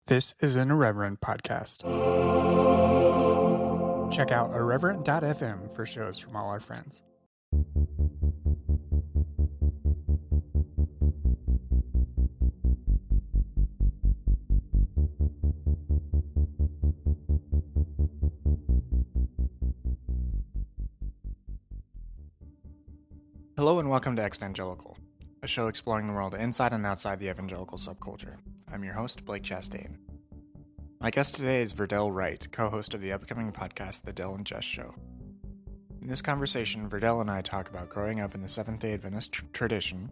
This is an Irreverent podcast. Check out irreverent.fm for shows from all our friends. Hello and welcome to Exvangelical, a show exploring the world inside and outside the evangelical subculture. I'm your host, Blake Chastain. My guest today is Verdell Wright, co-host of the upcoming podcast, The Dell and Jess Show. In this conversation, Verdell and I talk about growing up in the Seventh-day Adventist tradition,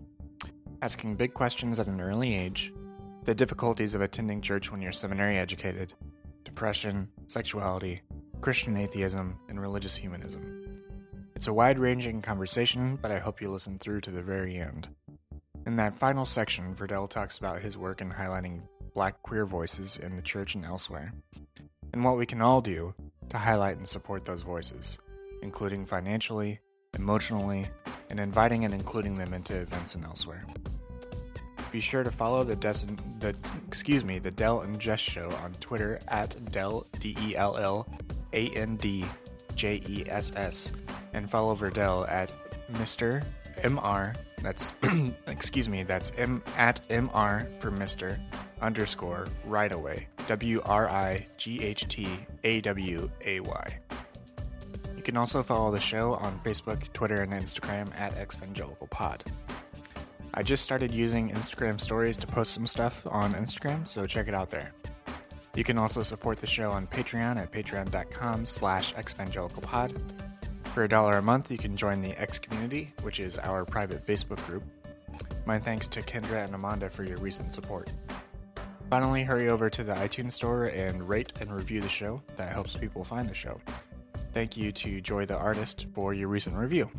asking big questions at an early age, the difficulties of attending church when you're seminary educated, depression, sexuality, Christian atheism, and religious humanism. It's a wide-ranging conversation, but I hope you listen through to the very end. In that final section, Verdell talks about his work in highlighting Black queer voices in the church and elsewhere, and what we can all do to highlight and support those voices, including financially, emotionally, and inviting and including them into events and elsewhere. Be sure to follow the Dell and Jess Show on Twitter at Dell, DELLANDJESS, and follow Verdell at Mr. MR, that's at MR for Mr. _ right away, WRIGHTAWAY. You can also follow the show on Facebook, Twitter, and Instagram at ExVangelicalPod. I just started using Instagram stories to post some stuff on Instagram, so check it out there. You can also support the show on Patreon at patreon.com/exvangelicalpod. For $1 a month, you can join the X community, which is our private Facebook group. My thanks to Kendra and Amanda for your recent support. Finally, hurry over to the iTunes store and rate and review the show. That helps people find the show. Thank you to Joy the Artist for your recent review.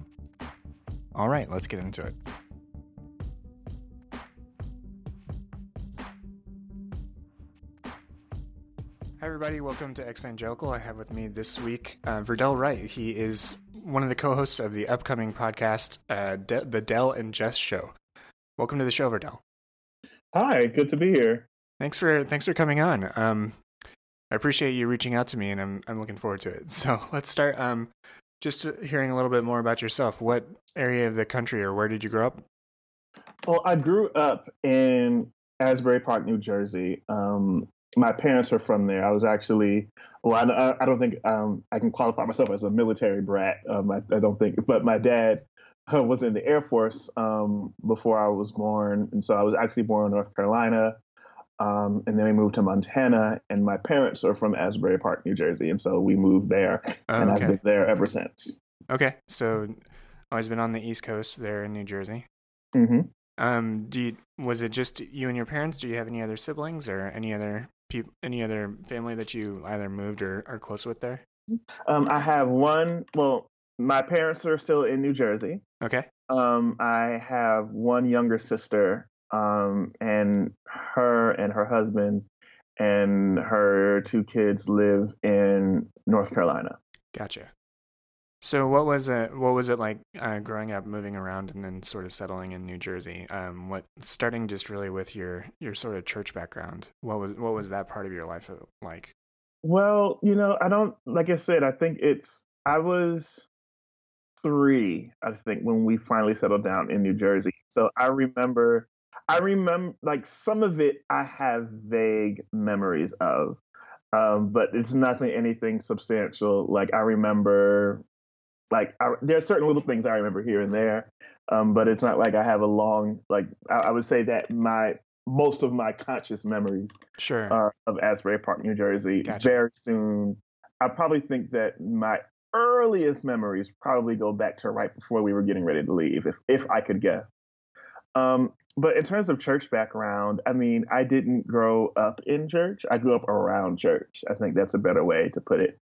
All right, let's get into it. Hi everybody, welcome to Exvangelical. I have with me this week Verdell Wright. He is one of the co-hosts of the upcoming podcast, The Dell and Jess Show. Welcome to the show, Verdell. Hi, good to be here. Thanks for coming on. I appreciate you reaching out to me, and I'm looking forward to it. So let's start just hearing a little bit more about yourself. What area of the country or where did you grow up? Well, I grew up in Asbury Park, New Jersey. My parents are from there. I was actually, I don't think I can qualify myself as a military brat. I don't think, but my dad was in the Air Force before I was born. And so I was actually born in North Carolina. And then we moved to Montana, and my parents are from Asbury Park, New Jersey. And so we moved there, and I've been there ever since. Okay. So always been on the East Coast there in New Jersey. Mm-hmm. Was it just you and your parents? Do you have any other siblings or any other family that you either moved or are close with there? I have one. Well, my parents are still in New Jersey. Okay. I have one younger sister, and her husband and her two kids live in North Carolina. Gotcha. So what was it like growing up, moving around, and then sort of settling in New Jersey? Starting just really with your sort of church background. What was that part of your life like? Well, like I said, I was 3, I think, when we finally settled down in New Jersey. So I remember like some of it I have vague memories of, but it's not anything substantial. Like I remember. There are certain little things I remember here and there, but it's not like I have a long, I would say that most of my conscious memories are of Asbury Park, New Jersey. Gotcha. Very soon. I probably think that my earliest memories probably go back to right before we were getting ready to leave, if I could guess. But in terms of church background, I mean, I didn't grow up in church. I grew up around church. I think that's a better way to put it.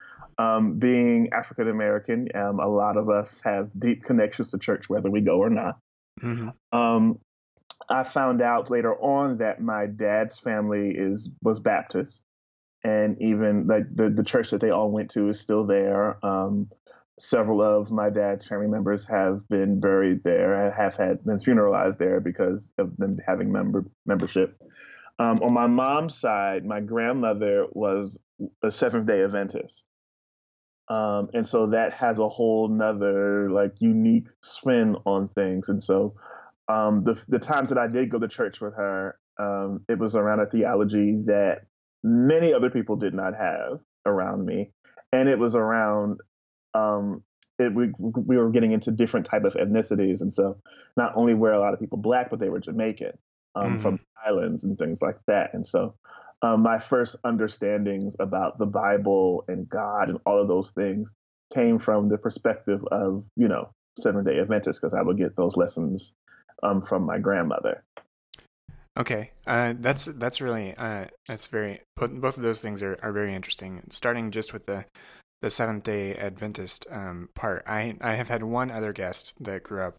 Being African American, a lot of us have deep connections to church, whether we go or not. Mm-hmm. I found out later on that my dad's family was Baptist, and even like the church that they all went to is still there. Several of my dad's family members have been buried there, have been funeralized there because of them having membership. On my mom's side, my grandmother was a Seventh Day Adventist. And so that has a whole nother like unique spin on things. And so the times that I did go to church with her, it was around a theology that many other people did not have around me, and it was around um, we were getting into different type of ethnicities, and so not only were a lot of people black, but they were Jamaican from Hmm. the islands and things like that, and so. My first understandings about the Bible and God and all of those things came from the perspective of, Seventh Day Adventists, because I would get those lessons from my grandmother. Okay, that's really that's very both of those things are very interesting. Starting just with the Seventh Day Adventist part, I have had one other guest that grew up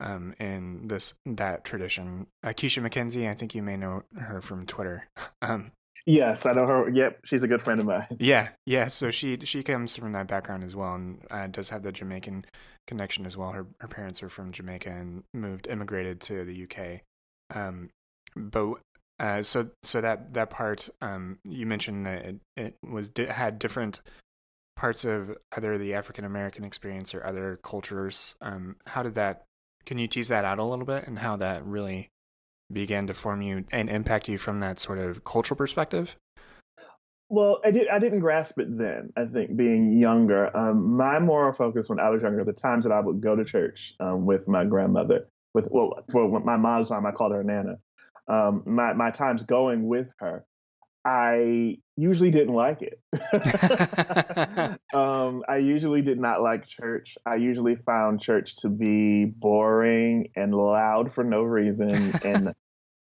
in that tradition. Keisha McKenzie, I think you may know her from Twitter. Um, Yes, I know her. Yep, she's a good friend of mine. yeah, yeah. So she comes from that background as well, and does have the Jamaican connection as well. Her parents are from Jamaica and immigrated to the UK. Um, but so that part you mentioned that it had different parts of either the African American experience or other cultures. How did that? Can you tease that out a little bit and how that really began to form you and impact you from that sort of cultural perspective? Well, I didn't grasp it then. I think being younger, my moral focus when I was younger, the times that I would go to church with my grandmother, for my mom's mom, I called her Nana. My times going with her, I usually didn't like it. I usually did not like church. I usually found church to be boring and loud for no reason, and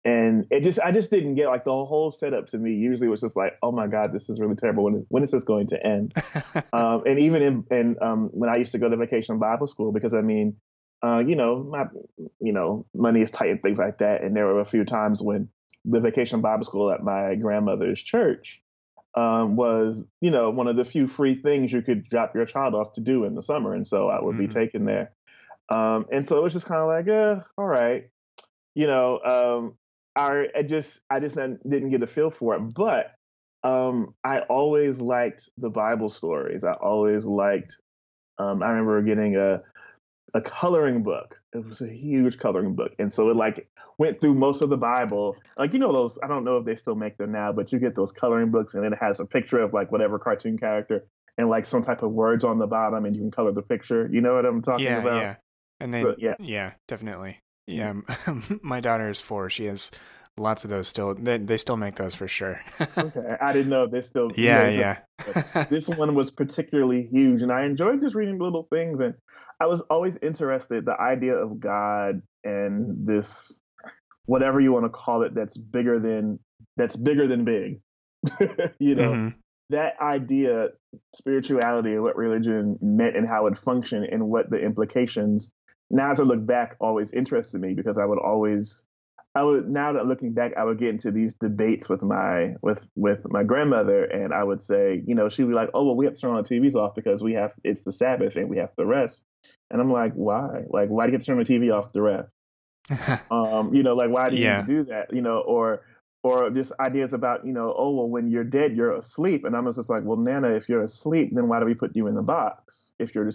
I just didn't get like the whole setup to me. Usually was just like, oh my god, this is really terrible. When is this going to end? And even when I used to go to vacation Bible school, because I mean, my money is tight and things like that. And there were a few times when the vacation Bible school at my grandmother's church was, one of the few free things you could drop your child off to do in the summer. And so I would be Hmm. taken there. And so it was just kind of like, all right, you know, I just didn't get a feel for it. But I always liked the Bible stories. I always liked. I remember getting a coloring book. It was a huge coloring book, and so it like went through most of the Bible. Like those. I don't know if they still make them now, but you get those coloring books, and it has a picture of like whatever cartoon character and like some type of words on the bottom, and you can color the picture. You know what I'm talking Yeah, about? yeah. And So then, yeah. yeah, definitely. Yeah, my daughter is 4. She has lots of those still. They still make those for sure. Okay, I didn't know if they still Yeah, made them. yeah. But this one was particularly huge, and I enjoyed just reading little things. And I was always interested the idea of God and this whatever you want to call it that's bigger than big. you know Hmm. that idea, spirituality, and what religion meant and how it functioned and what the implications. Now, as I look back, always interested me because I would now that looking back, I would get into these debates with my grandmother, and I would say, she'd be like, "Oh, well, we have to turn on the TVs off because it's the Sabbath and we have to rest." And I'm like, "Why? Like, why do you have to turn the TV off to rest? Like why do you need to Yeah. do that? Or just ideas about, oh well, when you're dead, you're asleep." And I'm just like, well, Nana, if you're asleep, then why do we put you in the box? If you're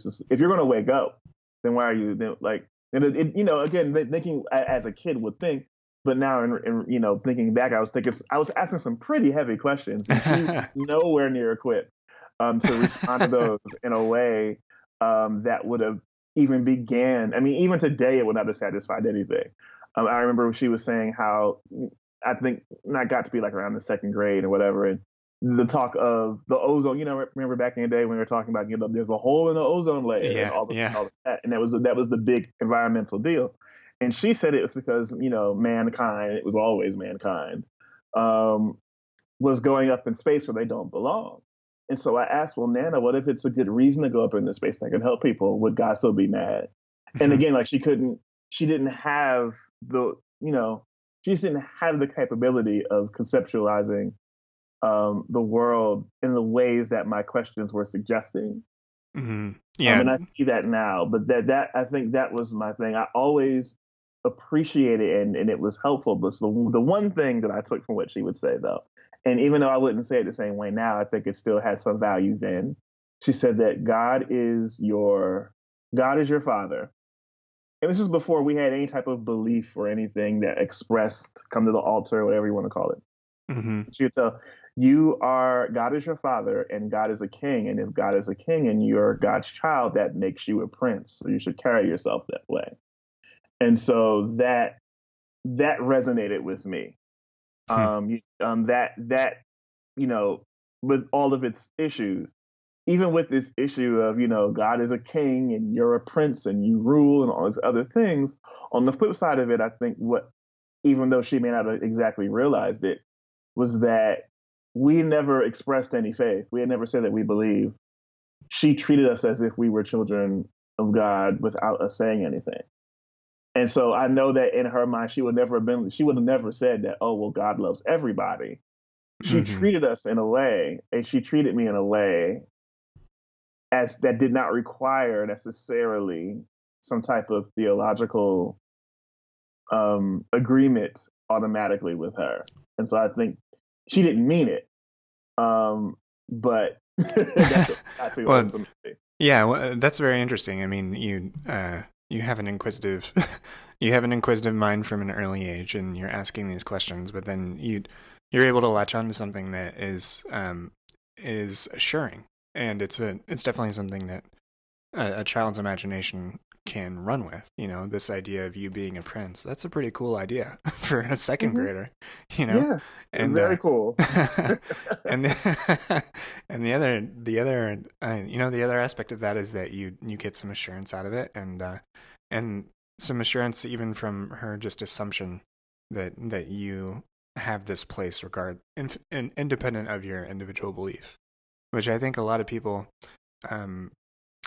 gonna wake up, then why are you then like? And again, thinking as a kid would think, but now thinking back, I was asking some pretty heavy questions, and she was nowhere near equipped to respond to those in a way that would have even began. I mean, even today, it would not have satisfied anything. I remember she was saying how I think not got to be like around the second grade or whatever, and the talk of the ozone. Remember back in the day when we were talking about there's a hole in the ozone layer and Yeah, all yeah. of that, and that was the big environmental deal. And she said it was because mankind, it was always mankind, um, was going up in space where they don't belong. And so I asked, well, Nana, what if it's a good reason to go up into space that can help people? Would God still be mad? And again, like she didn't have the, she just didn't have the capability of conceptualizing the world in the ways that my questions were suggesting. Hmm. Yeah. And I see that now, but that I think that was my thing. I always appreciate it and it was helpful. But the one thing that I took from what she would say though, and even though I wouldn't say it the same way now, I think it still had some value then. She said that God is your father. And this is before we had any type of belief or anything that expressed come to the altar, whatever you want to call it. Mm-hmm. She would tell, you are, God is your father and God is a king. And if God is a king and you're God's child, that makes you a prince. So you should carry yourself that way. And so that resonated with me. Hmm. That you know, with all of its issues, even with this issue of God is a king and you're a prince and you rule and all these other things. On the flip side of it, I think what, even though she may not have exactly realized it, was that we never expressed any faith. We had never said that we believe. She treated us as if we were children of God without us saying anything. And so I know that in her mind, she would have never said that, oh, well, God loves everybody. She Mm-hmm. treated us in a way, and she treated me in a way as that did not require necessarily some type of theological agreement automatically with her. And so I think she didn't mean it, but that's what I took Well, ultimately. yeah, well, that's very interesting. I mean, you have an inquisitive you have an inquisitive mind from an early age, and you're asking these questions, but then you're able to latch on to something that is assuring, and it's definitely something that a child's imagination can run with. This idea of you being a prince. That's a pretty cool idea for a second Hmm. grader. You know, Yeah, and very cool. and and the other aspect of that is that you get some assurance out of it, and some assurance even from her just assumption that you have this place independent of your individual belief, which I think um,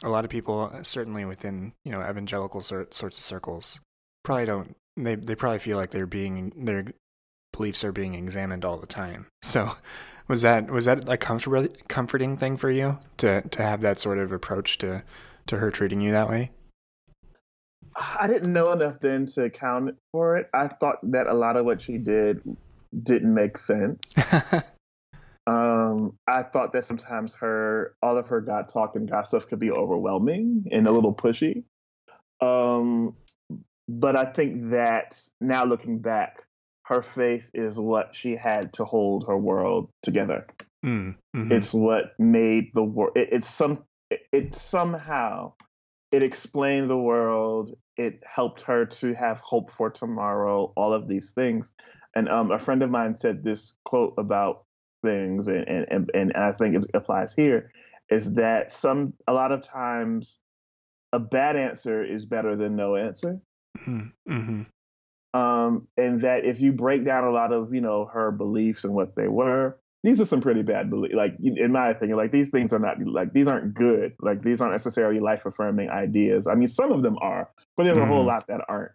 a lot of people, certainly within evangelical sorts of circles, probably don't. They probably feel like their beliefs are being examined all the time. So, was that a comforting thing for you to have that sort of approach to her treating you that way? I didn't know enough then to account for it. I thought that a lot of what she did didn't make sense. I thought that sometimes all of her God talk and God stuff could be overwhelming and a little pushy. Um, but I think that now looking back, her faith is what she had to hold her world together. Mm, mm-hmm. It's what made the world. It somehow it explained the world. It helped her to have hope for tomorrow. All of these things, and a friend of mine said this quote about things, and I think it applies here, is that a lot of times a bad answer is better than no answer. Mm-hmm. And that if you break down a lot of her beliefs and what they were, these are some pretty bad beliefs. Like in my opinion, like these things are not like these aren't good. Like these aren't necessarily life affirming ideas. I mean, some of them are, but there's a whole Mm-hmm. lot that aren't.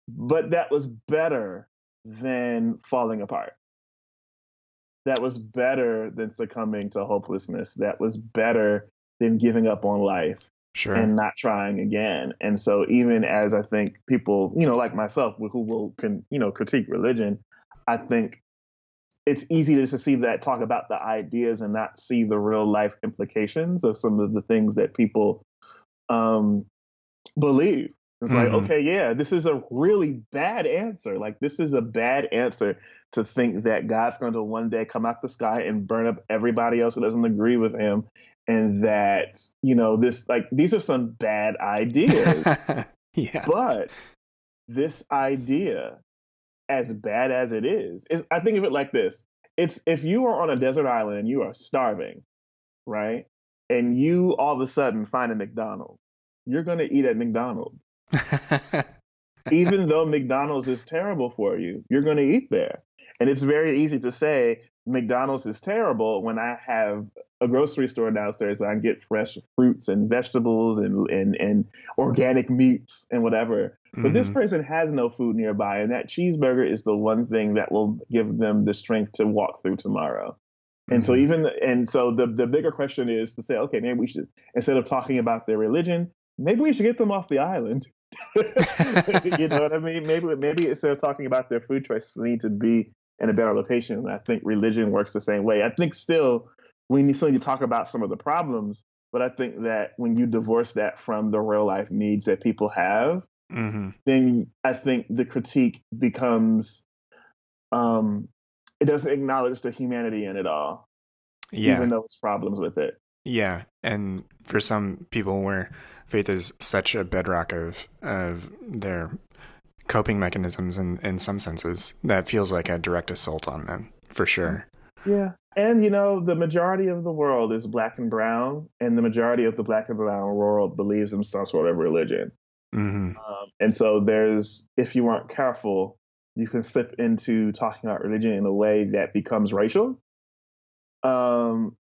But that was better than falling apart. That was better than succumbing to hopelessness. That was better than giving up on life Sure. and not trying again. And so even as I think people, like myself who will critique religion, I think it's easy to see that, talk about the ideas and not see the real life implications of some of the things that people um believe. It's like, Mm-hmm. okay, yeah, this is a really bad answer. Like, this is a bad answer to think that God's going to one day come out the sky and burn up everybody else who doesn't agree with him. And that, these are some bad ideas. Yeah. But this idea, as bad as it is, I think of it like this. It's if you are on a desert island and you are starving, right? And you all of a sudden find a McDonald's, you're going to eat at McDonald's even though McDonald's is terrible for you, you're going to eat there. And it's very easy to say McDonald's is terrible when I have a grocery store downstairs where I can get fresh fruits and vegetables and organic meats and whatever. But this Mm-hmm. person has no food nearby, and that cheeseburger is the one thing that will give them the strength to walk through tomorrow. Mm-hmm. And so the bigger question is to say, okay, maybe we should, instead of talking about their religion, maybe we should get them off the island. You know what I mean? Maybe instead of talking about their food choices, they need to be in a better location. And I think religion works the same way. I think still we need still need to talk about some of the problems, but I think that when you divorce that from the real life needs that people have, Hmm. then I think the critique becomes um, it doesn't acknowledge the humanity in it all, even Yeah. though it's problems with it. Yeah. And for some people where faith is such a bedrock of their coping mechanisms in some senses, that feels like a direct assault on them, for sure. Yeah. And you know, the majority of the world is black and brown, and the majority of the black and brown world believes in some sort of religion. Hmm. And so there's, if you aren't careful, you can slip into talking about religion in a way that becomes racial. Um,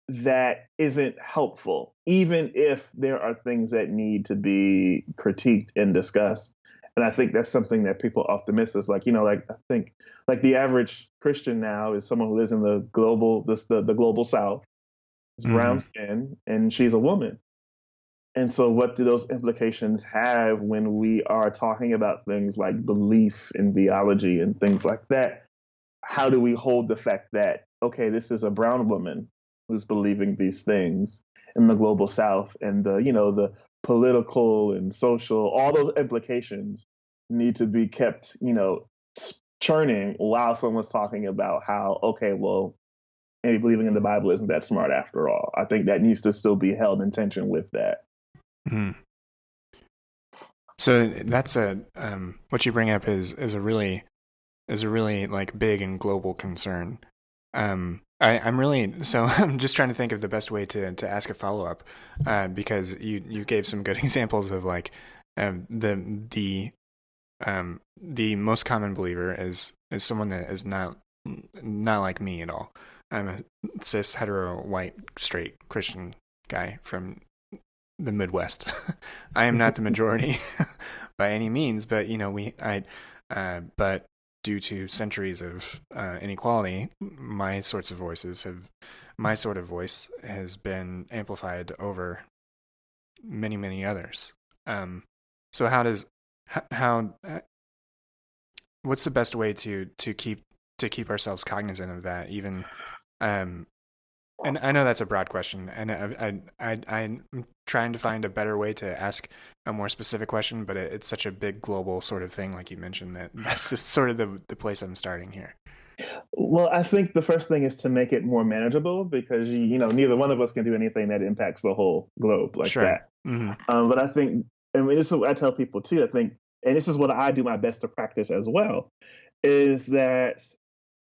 that isn't helpful, even if there are things that need to be critiqued and discussed. And I think that's something that people often miss is like, you know, like I think like the average Christian now is someone who lives in the global South, is brown Hmm. skin, and she's a woman. And so what do those implications have when we are talking about things like belief in theology and things like that? How do we hold the fact that, okay, this is a brown woman who's believing these things in the global South, and the, you know, the political and social, all those implications need to be kept, you know, churning while someone's talking about how, okay, well, maybe believing in the Bible isn't that smart after all. I think that needs to still be held in tension with that. Hmm. So that's a what you bring up is a really like big and global concern. I'm really so I'm just trying to think of the best way to ask a follow up, because you gave some good examples of like the most common believer is someone that is not like me at all. I'm a cis hetero white straight Christian guy from the Midwest. I am not the majority by any means, but you know, but due to centuries of inequality, my sort of voice has been amplified over many others. So how what's the best way to keep ourselves cognizant of that, even um, and I know that's a broad question, and I'm trying to find a better way to ask a more specific question, but it's such a big global sort of thing, like you mentioned, that that's just sort of the place I'm starting here. Well, I think the first thing is to make it more manageable because you know neither one of us can do anything that impacts the whole globe like Sure. that. Hmm. But I think, and this is what I tell people too. I think, and this is what I do my best to practice as well, is that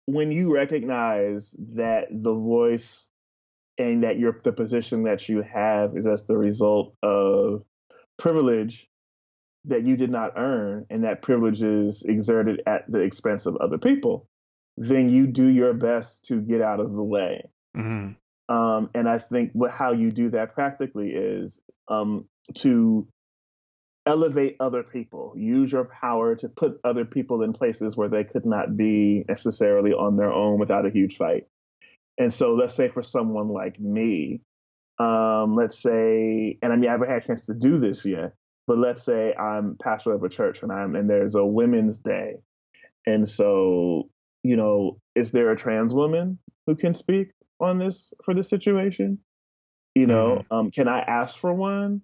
when you recognize that the voice and that the position that you have is as the result of privilege that you did not earn, and that privilege is exerted at the expense of other people, then you do your best to get out of the way. Hmm. And I think how you do that practically is to elevate other people, use your power to put other people in places where they could not be necessarily on their own without a huge fight. And so let's say for someone like me, let's say, and I mean, I haven't had a chance to do this yet, but let's say I'm pastor of a church and there's a women's day. And so, you know, is there a trans woman who can speak on this for this situation? You know, Hmm. can I ask for one?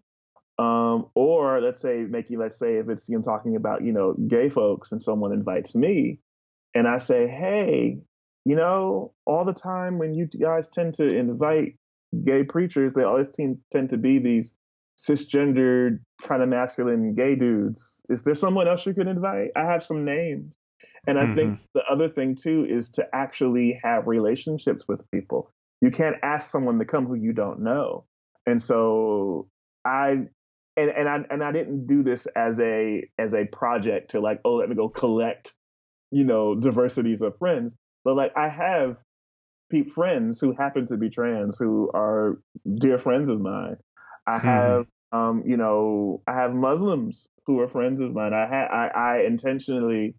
Or let's say if it's, you know, talking about, you know, gay folks and someone invites me and I say, hey, you know, all the time when you guys tend to invite gay preachers, they always tend to be these cisgendered, kind of masculine gay dudes. Is there someone else you could invite? I have some names. And I think Hmm. the other thing too is to actually have relationships with people. You can't ask someone to come who you don't know. And so I and I didn't do this as a project to like, oh, let me go collect, you know, diversities of friends. But like I have friends who happen to be trans who are dear friends of mine. I have, Hmm. you know, I have Muslims who are friends of mine. I intentionally,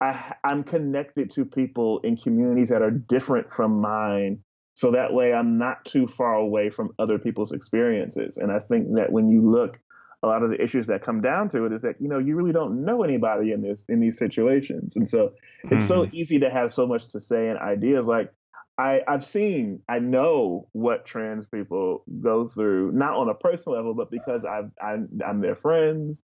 I'm connected to people in communities that are different from mine. So that way I'm not too far away from other people's experiences. And I think that when you look a lot of the issues that come down to it is that, you really don't know anybody in these situations. And so it's so Hmm. easy to have so much to say and ideas. Like I know what trans people go through, not on a personal level, but because I'm their friends.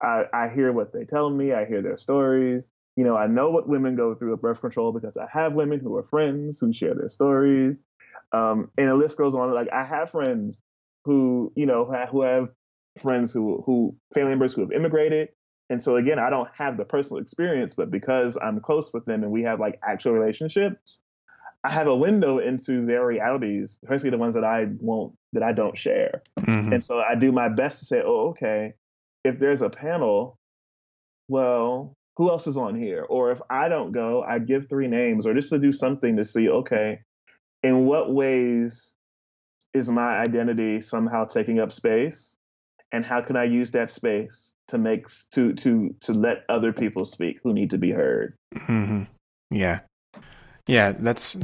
I hear what they tell me. I hear their stories. I know what women go through with birth control because I have women who are friends who share their stories. And the list goes on. Like I have friends who have friends who family members who have immigrated. And so again, I don't have the personal experience, but because I'm close with them and we have like actual relationships, I have a window into their realities, especially the ones that I don't share. Hmm. And so I do my best to say, oh, okay, if there's a panel, well, who else is on here? Or if I don't go, I give three names, or just to do something to see, okay, in what ways is my identity somehow taking up space, and how can I use that space to to let other people speak who need to be heard? Hmm. Yeah. Yeah, that's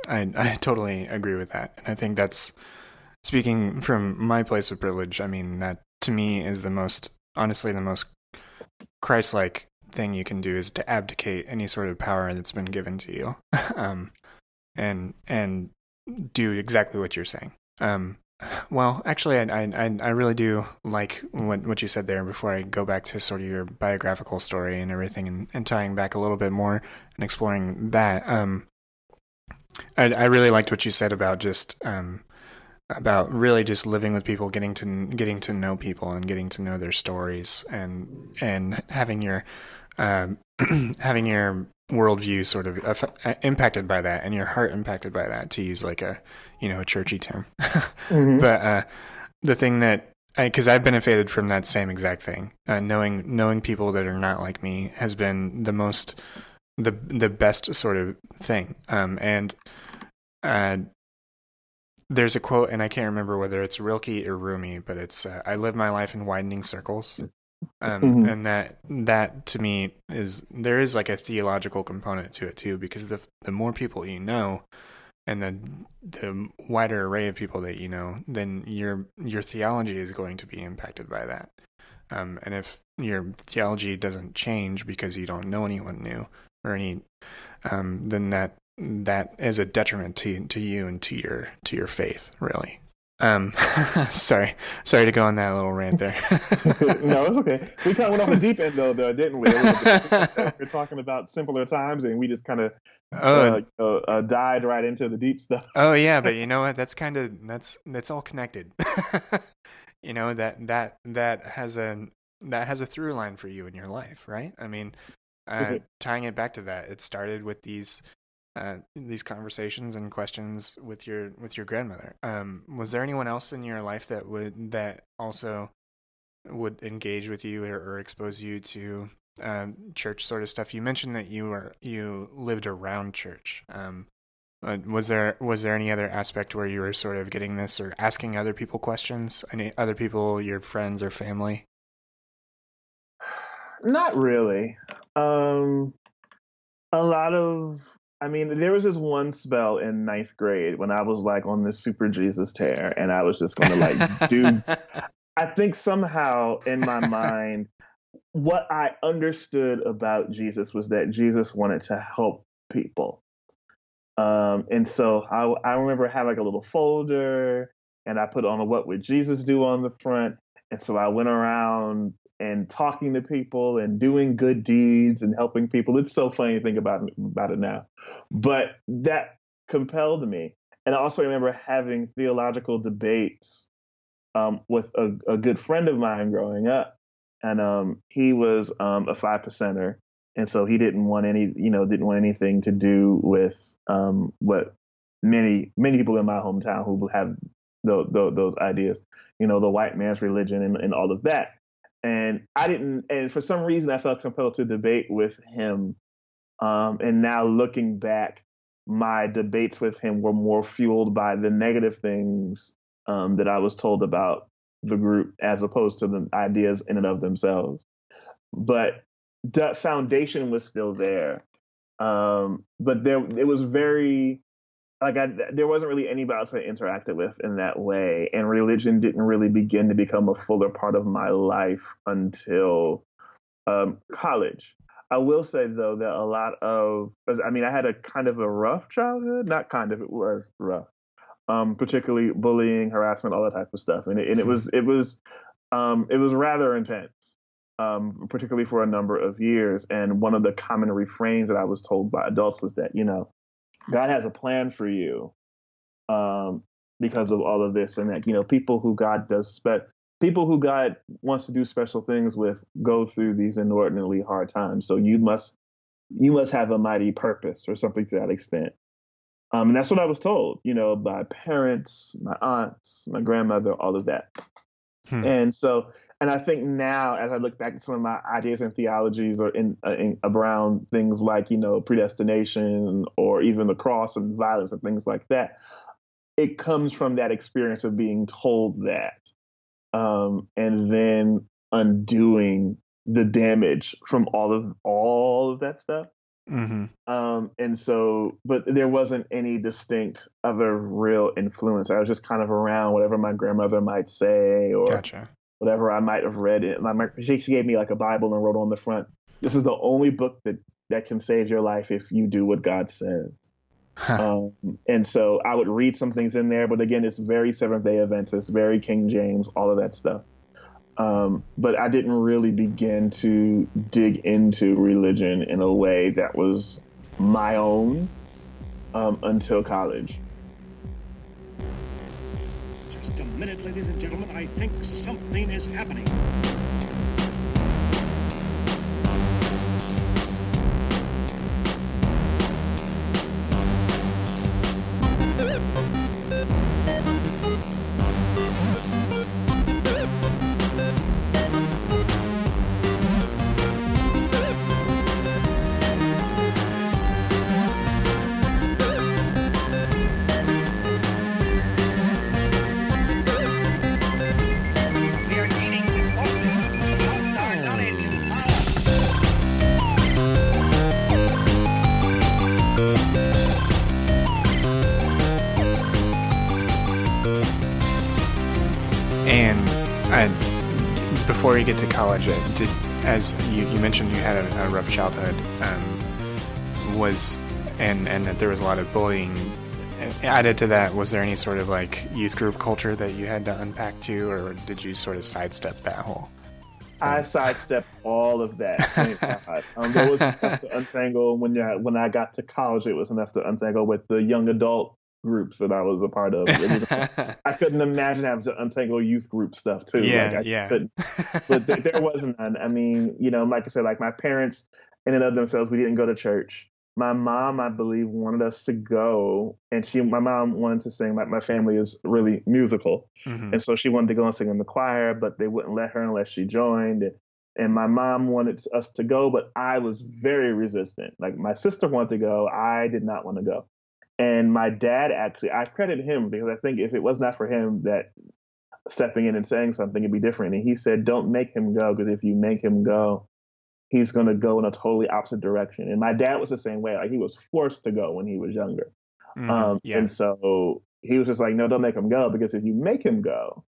I totally agree with that. And I think that's speaking from my place of privilege. I mean, that to me is the most honestly the most Christ-like thing you can do is to abdicate any sort of power that's been given to you. um and do exactly what you're saying. Um well, actually, I really do like what you said there before I go back to sort of your biographical story and everything and tying back a little bit more and exploring that. I really liked what you said about really just living with people, getting to know people and getting to know their stories and having your um, having your worldview sort of impacted by that and your heart impacted by that, to use like a churchy term. Mm-hmm. But the thing that because I've benefited from that same exact thing, knowing people that are not like me has been the best sort of thing. And uh, there's a quote, and I can't remember whether it's Rilke or Rumi, but it's "I live my life in widening circles." Mm-hmm. And that to me there is like a theological component to it too, because the more people you know, and the wider array of people that you know, then your theology is going to be impacted by that. And if your theology doesn't change because you don't know anyone new or any, then that is a detriment to you and to your faith, really. Um, sorry to go on that little rant there. No, it's okay. We kind of went off the deep end though, didn't we? A little bit. We're talking about simpler times, and we just kind of Oh, died right into the deep stuff. oh yeah, but you know what? That's all connected. That has a through line for you in your life, right? I mean, tying it back to that, it started with these conversations and questions with your grandmother. Was there anyone else in your life that also would engage with you or expose you to church sort of stuff? You mentioned that you lived around church. Was there any other aspect where you were sort of getting this or asking other people questions? Any other people, your friends or family? Not really. Um, a lot of, I mean, there was this one spell in ninth grade when I was like on this super Jesus tear, and I was just going to like do. I think somehow in my mind, what I understood about Jesus was that Jesus wanted to help people. And so I remember having like a little folder, and I put on a "What Would Jesus Do" on the front. And so I went around and talking to people and doing good deeds and helping people. It's so funny to think about it now, but that compelled me. And I also remember having theological debates with a good friend of mine growing up, and he was a 5 percenter, and so he didn't want anything to do with what many people in my hometown who have those ideas, the white man's religion and all of that. And I didn't, and for some reason, I felt compelled to debate with him. And now looking back, my debates with him were more fueled by the negative things that I was told about the group as opposed to the ideas in and of themselves. But the foundation was still there. But it was very there wasn't really anybody else I interacted with in that way, and religion didn't really begin to become a fuller part of my life until college. I will say though that a lot of, I mean, I had a kind of a rough childhood. Not kind of, it was rough. Particularly bullying, harassment, all that type of stuff, and it was rather intense, particularly for a number of years. And one of the common refrains that I was told by adults was that, God has a plan for you, because of all of this, and that, people who God wants to do special things with go through these inordinately hard times. So you must have a mighty purpose or something to that extent. And that's what I was told, by parents, my aunts, my grandmother, all of that. Hmm. And so, and I think now, as I look back at some of my ideas and theologies, or in around things like, predestination, or even the cross and violence and things like that, it comes from that experience of being told that, and then undoing the damage from all of that stuff. Mm-hmm. And so, but there wasn't any distinct other real influence. I was just kind of around whatever my grandmother might say, or Gotcha. whatever I might have read. She gave me like a Bible and wrote on the front, "This is the only book that can save your life if you do what God says." Huh. And so I would read some things in there, but again, it's very Seventh Day Adventist, very King James, all of that stuff. But I didn't really begin to dig into religion in a way that was my own, until college. Just a minute, ladies and gentlemen. I think something is happening. We are gaining explosives. The pulse star knowledge is power. And before you get to college, as you mentioned, you had a rough childhood. And that there was a lot of bullying. Added to that, was there any sort of like youth group culture that you had to unpack too, or did you sort of sidestep that whole I sidestepped all of that. Thank God. There was enough to untangle when I got to college. It was enough to untangle with the young adult groups that I was a part of. I couldn't imagine having to untangle youth group stuff too. Yeah, I yeah. couldn't. But there wasn't none. I mean, like I said, like my parents, in and of themselves, we didn't go to church. My mom, I believe, wanted us to go, and my mom wanted to sing. Like, my family is really musical, Mm-hmm. and so she wanted to go and sing in the choir, but they wouldn't let her unless she joined. And my mom wanted us to go, but I was very resistant. Like, my sister wanted to go, I did not want to go. And my dad, actually, I credit him, because I think if it was not for him that stepping in and saying something, it'd be different. And he said, "Don't make him go, because if you make him go, he's going to go in a totally opposite direction." And my dad was the same way. Like, he was forced to go when he was younger. Mm-hmm. Yeah. And so he was just like, "No, don't make him go, because if you make him go,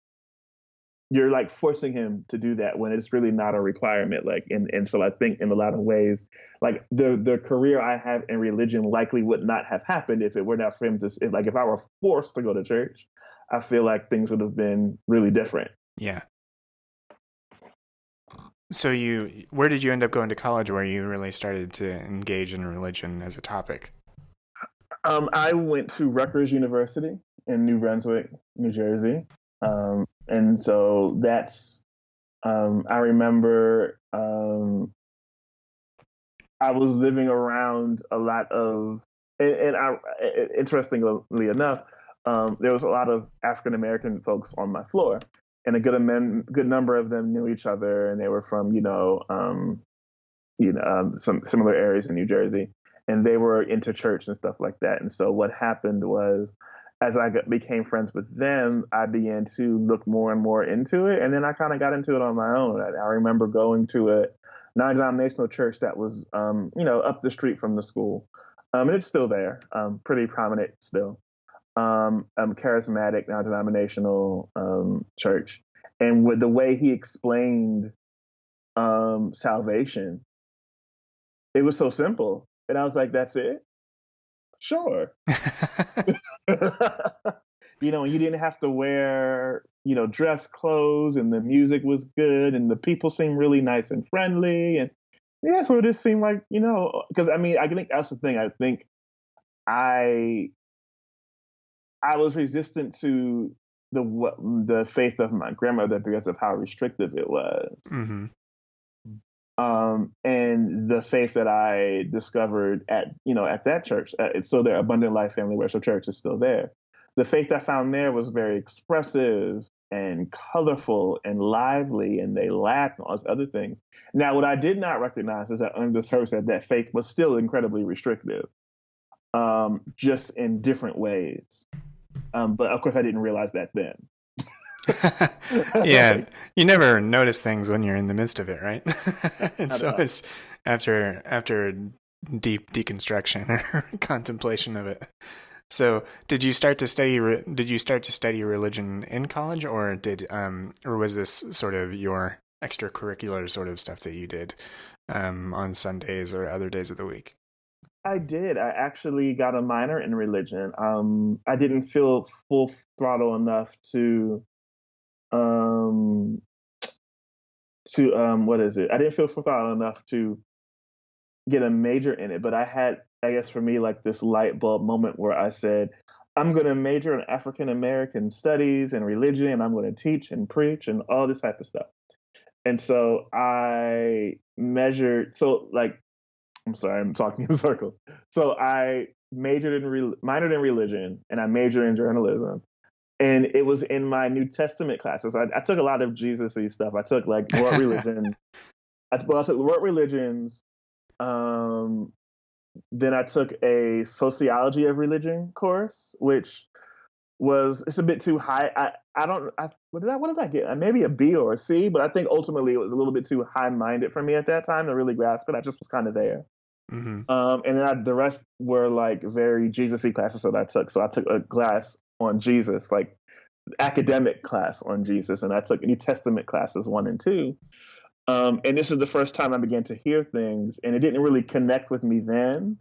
you're like forcing him to do that when it's really not a requirement." Like, and so I think in a lot of ways, like the career I have in religion likely would not have happened if it were not for him to, if I were forced to go to church, I feel like things would have been really different. Yeah. So where did you end up going to college where you really started to engage in religion as a topic? I went to Rutgers University in New Brunswick, New Jersey. And so that's, I remember, I was living around a lot of, interestingly enough, there was a lot of African American folks on my floor, and a good number of them knew each other, and they were from, some similar areas in New Jersey, and they were into church and stuff like that. And so what happened was, as I became friends with them, I began to look more and more into it, and then I kind of got into it on my own. I remember going to a non-denominational church that was, up the street from the school, And it's still there, pretty prominent still. Charismatic, non-denominational church, and with the way he explained salvation, it was so simple, and I was like, "That's it, sure." And you didn't have to wear, dress clothes, and the music was good, and the people seemed really nice and friendly, and yeah, so it just seemed like, because I mean, I think that's the thing. I think I I was resistant to the faith of my grandmother because of how restrictive it was. Hmm. And the faith that I discovered at that church. It's still there. Abundant Life Family Worship Church is still there. The faith I found there was very expressive and colorful and lively, and they laughed and all those other things. Now, what I did not recognize is that under the surface that faith was still incredibly restrictive, just in different ways. But of course, I didn't realize that then. Yeah, you never notice things when you're in the midst of it, right? And Not so at all. it's after deep deconstruction or contemplation of it. So, did you start to study religion in college, or or was this sort of your extracurricular sort of stuff that you did on Sundays or other days of the week? I did. I actually got a minor in religion. I didn't feel full throttle enough um, what is it? I didn't feel full throttle enough to get a major in it, but I had, I guess for me, like this light bulb moment where I said, I'm going to major in African American studies and religion, and I'm going to teach and preach and all this type of stuff. And so I measured, so like, I'm sorry, I'm talking in circles. So I minored in religion, and I majored in journalism. And it was in my New Testament classes. I took a lot of Jesus-y stuff. I took like world religion. I took world religions. Um, then I took a sociology of religion course, which it's a bit too high. I don't I what did I get? Maybe a B or a C, but I think ultimately it was a little bit too high minded for me at that time to really grasp it. I just was kind of there. Hmm. And then the rest were like very Jesus-y classes that I took. So I took a class on Jesus, like academic class on Jesus, and I took New Testament classes 1 and 2. And this is the first time I began to hear things, and it didn't really connect with me then.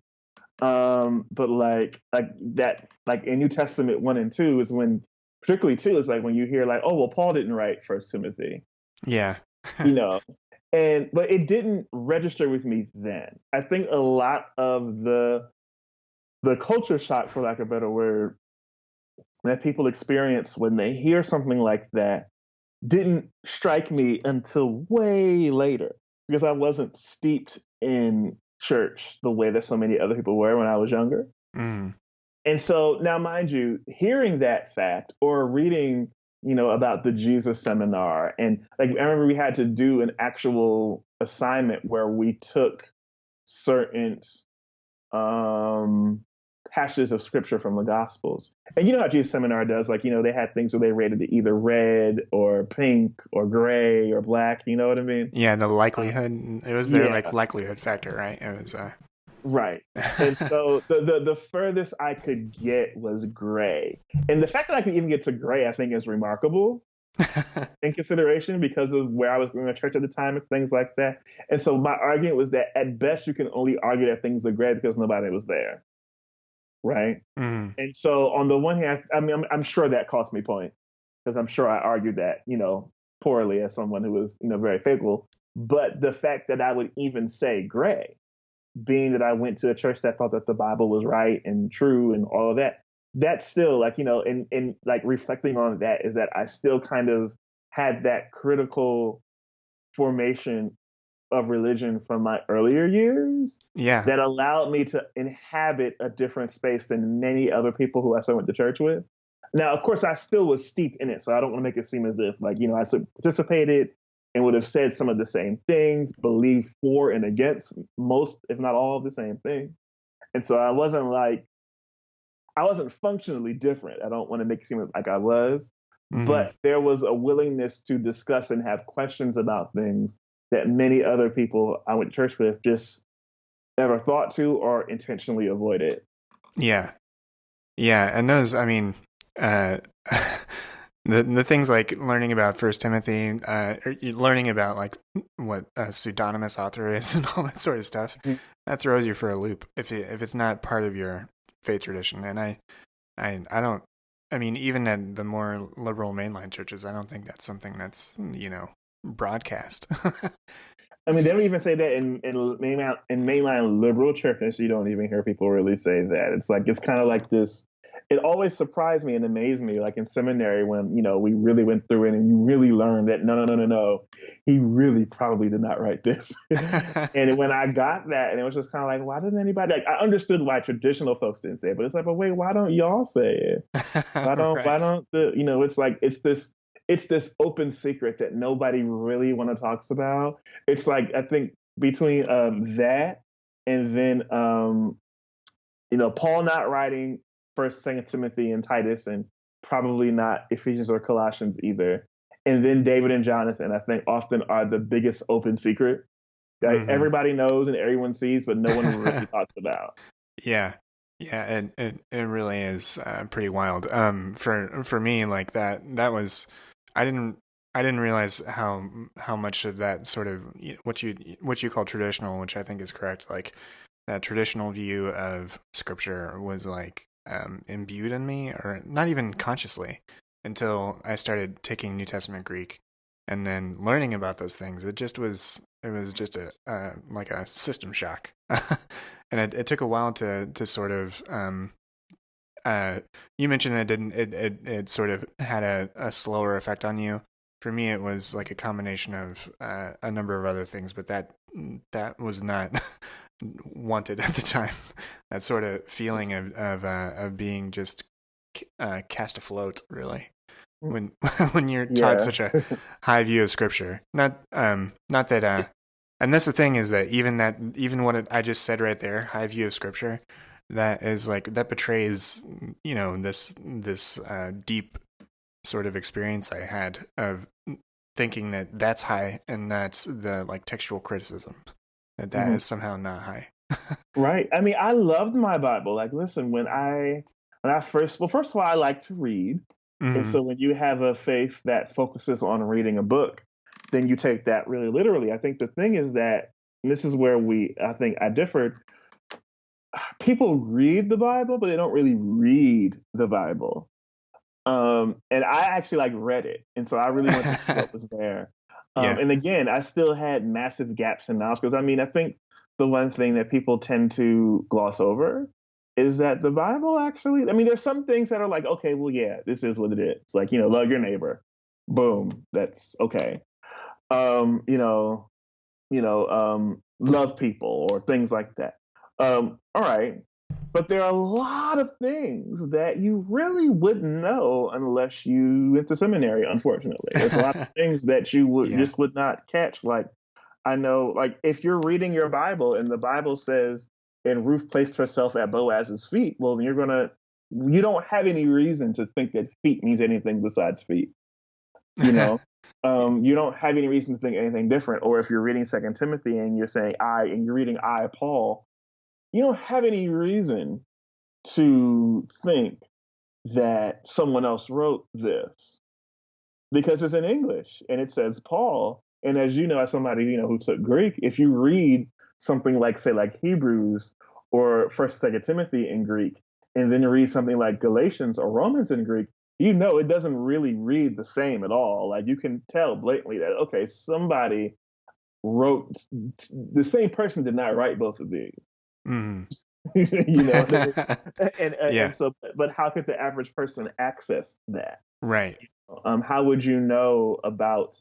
But like that, like in New Testament 1 and 2 is when, particularly 2, is like when you hear like, oh well, Paul didn't write First Timothy, Yeah. you know, but it didn't register with me then. I think a lot of the culture shock, for lack of a better word, that people experience when they hear something like that didn't strike me until way later because I wasn't steeped in church the way that so many other people were when I was younger. Mm. And so now, mind you, hearing that fact or reading, about the Jesus seminar, and like I remember we had to do an actual assignment where we took certain um, passages of scripture from the Gospels. And you know how Jesus Seminar does, like, they had things where they rated it either red or pink or gray or black. You know what I mean? Yeah, the likelihood, it was their like Yeah, likelihood factor, right? It was right. And so the furthest I could get was gray. And the fact that I could even get to gray, I think, is remarkable in consideration because of where I was going to church at the time and things like that. And so my argument was that at best you can only argue that things are gray because nobody was there. Right. Mm. And so on the one hand, I mean, I'm sure that cost me points because I'm sure I argued that, poorly as someone who was, very faithful. But the fact that I would even say gray, being that I went to a church that thought that the Bible was right and true and all of that, that's still like, and like reflecting on that is that I still kind of had that critical formation of religion from my earlier years Yeah. that allowed me to inhabit a different space than many other people who I still went to church with. Now, of course, I still was steeped in it, so I don't want to make it seem as if, like, I participated and would have said some of the same things, believed for and against most, if not all, of the same thing. And so I wasn't functionally different. I don't want to make it seem like I was, Hmm. but there was a willingness to discuss and have questions about things that many other people I went to church with just ever thought to or intentionally avoided. Yeah. Yeah. And those, I mean, uh, the things like learning about First Timothy, or learning about like what a pseudonymous author is and all that sort of stuff, Mhm. that throws you for a loop if it's not part of your faith tradition. And I don't, I mean, even at the more liberal mainline churches, I don't think that's something that's, broadcast. I mean, they don't even say that in mainline liberal churches. You don't even hear people really say that. It's like it's kind of like this. It always surprised me and amazed me, like in seminary when we really went through it and you really learned that no, he really probably did not write this. And when I got that, and it was just kind of like, why didn't anybody? Like, I understood why traditional folks didn't say it, but it's like, but wait, why don't y'all say it? Why Right. don't it's like it's this open secret that nobody really want to talks about. It's like I think between that and then Paul not writing First, Second Timothy, and Titus, and probably not Ephesians or Colossians either. And then David and Jonathan, I think, often are the biggest open secret that Hmm. everybody knows and everyone sees, but no one really talks about. Yeah. Yeah, it really is pretty wild. For me, like that was I didn't I didn't realize how much of that sort of what you call traditional, which I think is correct, like that traditional view of scripture was like imbued in me, or not even consciously, until I started taking New Testament Greek and then learning about those things. It was just a like a system shock. And it took a while to sort of uh, you mentioned that it sort of had a slower effect on you. For me, it was like a combination of a number of other things, but that was not wanted at the time. That sort of feeling of being just cast afloat, really, when when you're taught Yeah. such a high view of scripture. Not that and that's the thing, is that even what I just said right there, high view of scripture, that is like that betrays this deep sort of experience I had of thinking that that's high, and that's the like textual criticism, that Mhm. is somehow not high. Right. I mean, I loved my Bible. Like, listen, when I first of all, I like to read. And Hmm. so when you have a faith that focuses on reading a book, then you take that really literally. I think the thing is that, and this is where I think I differed. People read the Bible, but they don't really read the Bible. And I actually like read it, and so I really wanted to see what was there. Yeah. And again, I still had massive gaps in knowledge because I mean, I think the one thing that people tend to gloss over is that the Bible actually. I mean, there's some things that are like, okay, well, yeah, this is what it is. Like, love your neighbor. Boom, that's okay. Um, you know, love people or things like that. All right. But there are a lot of things that you really wouldn't know unless you went to seminary, unfortunately. There's a lot of things that you would Yeah. just would not catch. Like, I know, like, if you're reading your Bible and the Bible says, and Ruth placed herself at Boaz's feet, well, then you don't have any reason to think that feet means anything besides feet. You know, you don't have any reason to think anything different. Or if you're reading Second Timothy and you're saying I, and you're reading I, Paul, you don't have any reason to think that someone else wrote this because it's in English and it says Paul. And as you know, as somebody who took Greek, if you read something like, say, like Hebrews or First, Second Timothy in Greek, and then you read something like Galatians or Romans in Greek, it doesn't really read the same at all. Like, you can tell blatantly that, okay, somebody wrote, the same person did not write both of these. Hmm. What I mean? And Yeah. so, but how could the average person access that? Right. How would you know about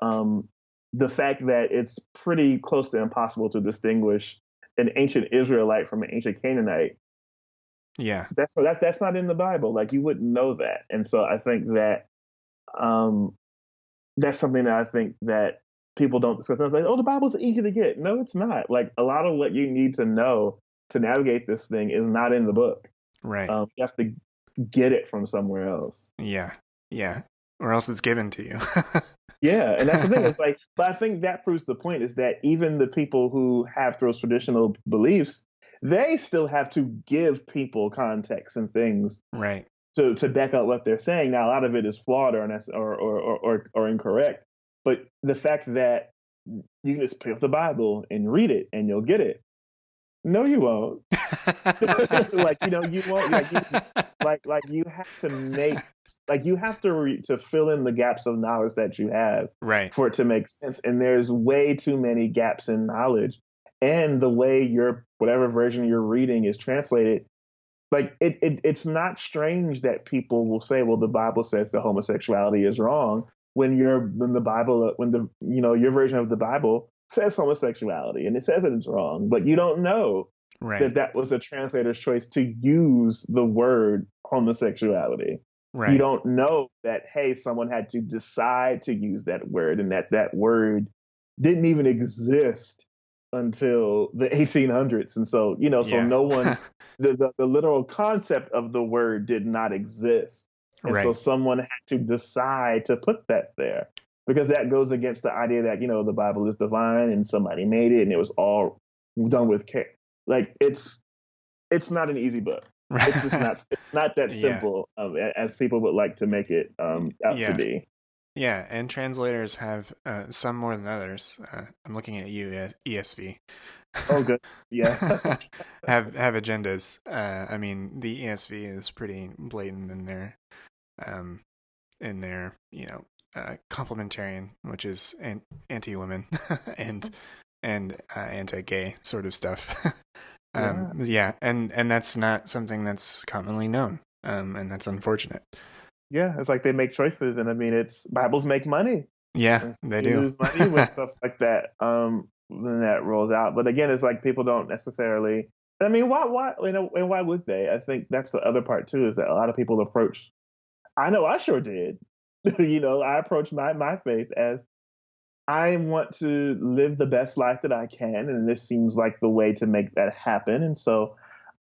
um, the fact that it's pretty close to impossible to distinguish an ancient Israelite from an ancient Canaanite? Yeah. That's not in the Bible. Like, you wouldn't know that. And so I think that um, that's something that I think that people don't discuss. It's like, oh, the Bible's easy to get. No, it's not. Like, a lot of what you need to know to navigate this thing is not in the book. Right. You have to get it from somewhere else. Yeah. Yeah. Or else it's given to you. Yeah, and that's the thing. It's like, but I think that proves the point is that even the people who have those traditional beliefs, they still have to give people context and things Right. to back up what they're saying. Now, a lot of it is flawed or incorrect, but the fact that you can just pick up the Bible and read it and you'll get it. No, you won't. Like you won't. Like you have to make you have to to fill in the gaps of knowledge that you have Right. for it to make sense. And there's way too many gaps in knowledge, and the way your whatever version you're reading is translated. Like it's not strange that people will say, well, the Bible says that homosexuality is wrong when the Bible when the your version of the Bible says homosexuality and it says that it's wrong, but you don't know Right. that was a translator's choice to use the word homosexuality. You Right. don't know that, hey, someone had to decide to use that word and that word didn't even exist until the 1800s. And so, so Yeah. no one, the literal concept of the word did not exist. And so Right. someone had to decide to put that there because that goes against the idea that, the Bible is divine and somebody made it and it was all done with care. Like it's not an easy book. It's just not. It's not that Yeah. simple as people would like to make it out to Yeah. be. Yeah, and translators have some more than others. I'm looking at you, ESV. Oh, good. Yeah. have agendas. I mean, the ESV is pretty blatant um, in their complementarian, which is anti-women and anti-gay sort of stuff. Yeah. Yeah, and that's not something that's commonly known, and that's unfortunate. Yeah. It's like they make choices, and I mean, it's Bibles make money, Yeah, and so they you do. lose money with stuff like that. When that rolls out, but again, it's like people don't necessarily. I mean, why, and why would they? I think that's the other part too, is that a lot of people approach. I know I sure did. I approached my faith as I want to live the best life that I can, and this seems like the way to make that happen. And so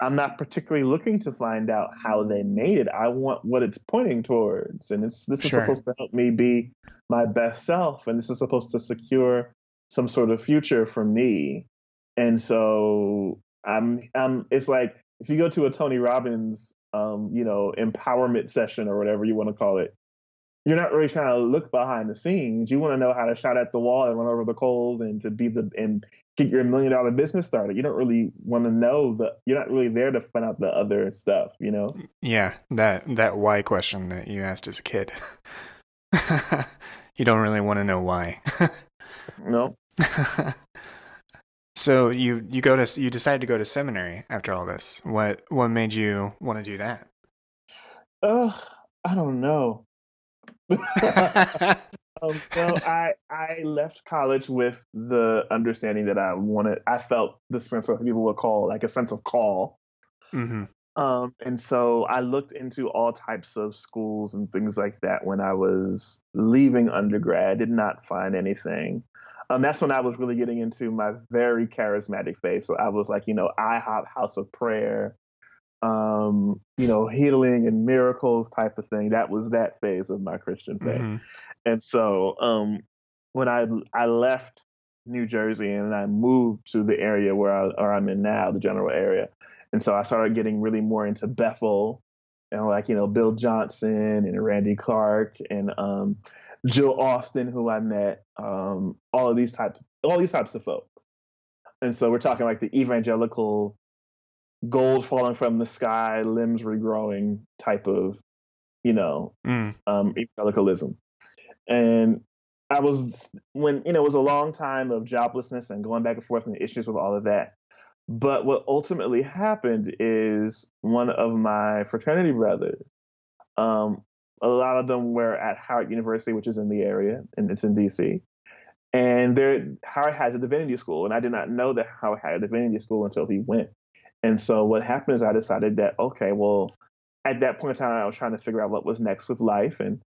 I'm not particularly looking to find out how they made it. I want what it's pointing towards, and this is Sure. supposed to help me be my best self, and this is supposed to secure some sort of future for me. And so It's like if you go to a Tony Robbins, empowerment session or whatever you want to call it, you're not really trying to look behind the scenes. You want to know how to shout at the wall and run over the coals and to be and get your $1 million business started. You don't really want to know you're not really there to find out the other stuff. Yeah, that why question that you asked as a kid. You don't really want to know why. No. So you decide to go to seminary after all this. What made you want to do that? I don't know. Well, I left college with the understanding that I felt the sense of people would call like a sense of call. Mm-hmm. And so I looked into all types of schools and things like that when I was leaving undergrad. Did not find anything. That's when I was really getting into my very charismatic phase. So I was like, IHOP House of Prayer, healing and miracles type of thing. That was that phase of my Christian faith. Mm-hmm. And so when I left New Jersey and I moved to the area where I'm in now, the general area. And so I started getting really more into Bethel and Bill Johnson and Randy Clark and Jill Austin, who I met, all these types of folks. And so we're talking like the evangelical gold falling from the sky, limbs regrowing type of, evangelicalism. And I was it was a long time of joblessness and going back and forth and issues with all of that. But what ultimately happened is one of my fraternity brothers, a lot of them were at Howard University, which is in the area, and it's in DC. And Howard has a divinity school, and I did not know that Howard had a divinity school until he went. And so what happened is I decided that, okay, well, at that point in time, I was trying to figure out what was next with life. And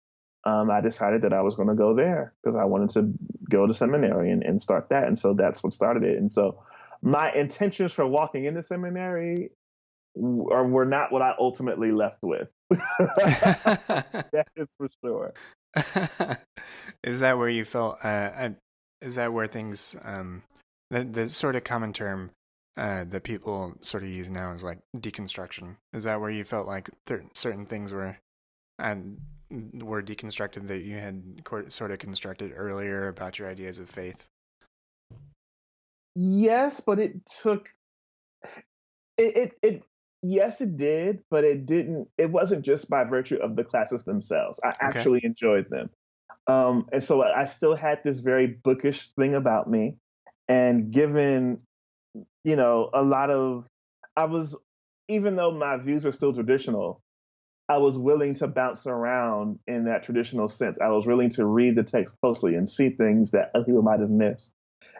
I decided that I was going to go there because I wanted to go to seminary and start that. And so that's what started it. And so my intentions for walking into seminary were not what I ultimately left with. That is for sure. Is that where you felt? Is that where things? The sort of common term that people sort of use now is like deconstruction. Is that where you felt like certain things were deconstructed that you had sort of constructed earlier about your ideas of faith? Yes, but it took it yes it did, but it wasn't just by virtue of the classes themselves. I Okay. actually enjoyed them. And so I still had this very bookish thing about me. And given, a lot of, I was, even though my views were still traditional, I was willing to bounce around in that traditional sense. I was willing to read the text closely and see things that other people might have missed.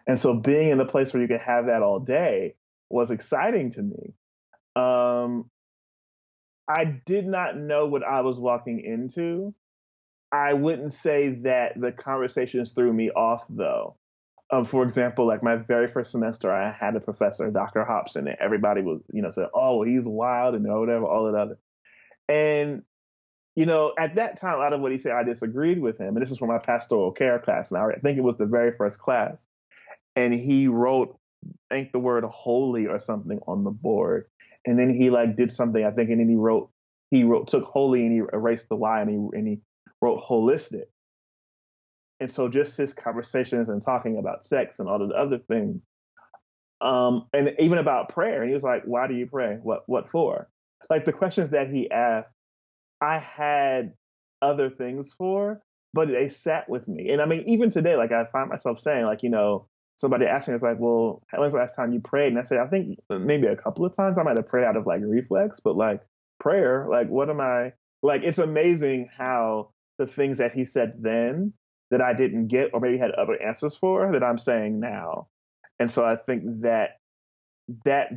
And so being in a place where you could have that all day was exciting to me. Um, I did not know what I was walking into. I wouldn't say that the conversations threw me off, though. For example, like my very first semester, I had a professor, Dr. Hobson, and everybody was, said, "Oh, he's wild," and whatever, all of that other. And at that time, a lot of what he said, I disagreed with him. And this is from my pastoral care class. And I think it was the very first class. And he wrote, I think the word holy or something on the board. And then he like did something, I think, and then took holy and he erased the Y and he wrote holistic. And so just his conversations and talking about sex and all of the other things, and even about prayer. And he was like, "Why do you pray? What for?" Like the questions that he asked, I had other things for, but they sat with me. And I mean, even today, like I find myself saying, like, somebody asked me, it's like, "Well, when's the last time you prayed?" And I said, I think maybe a couple of times I might have prayed out of like reflex, but like prayer, like what am I like? It's amazing how the things that he said then that I didn't get or maybe had other answers for that I'm saying now. And so I think that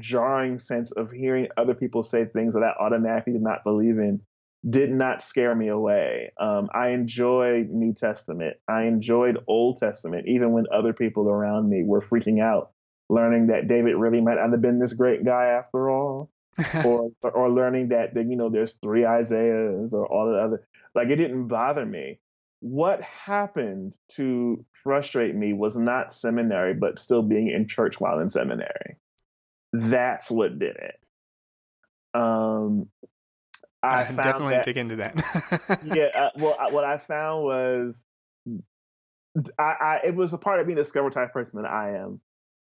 jarring sense of hearing other people say things that I automatically did not believe in did not scare me away. I enjoyed New Testament. I enjoyed Old Testament, even when other people around me were freaking out, learning that David really might not have been this great guy after all, or learning that there's three Isaiahs or all the other. Like it didn't bother me. What happened to frustrate me was not seminary, but still being in church while in seminary. That's what did it. I found definitely that, dig into that. yeah. What I found was, it was a part of being a discover type person that I am.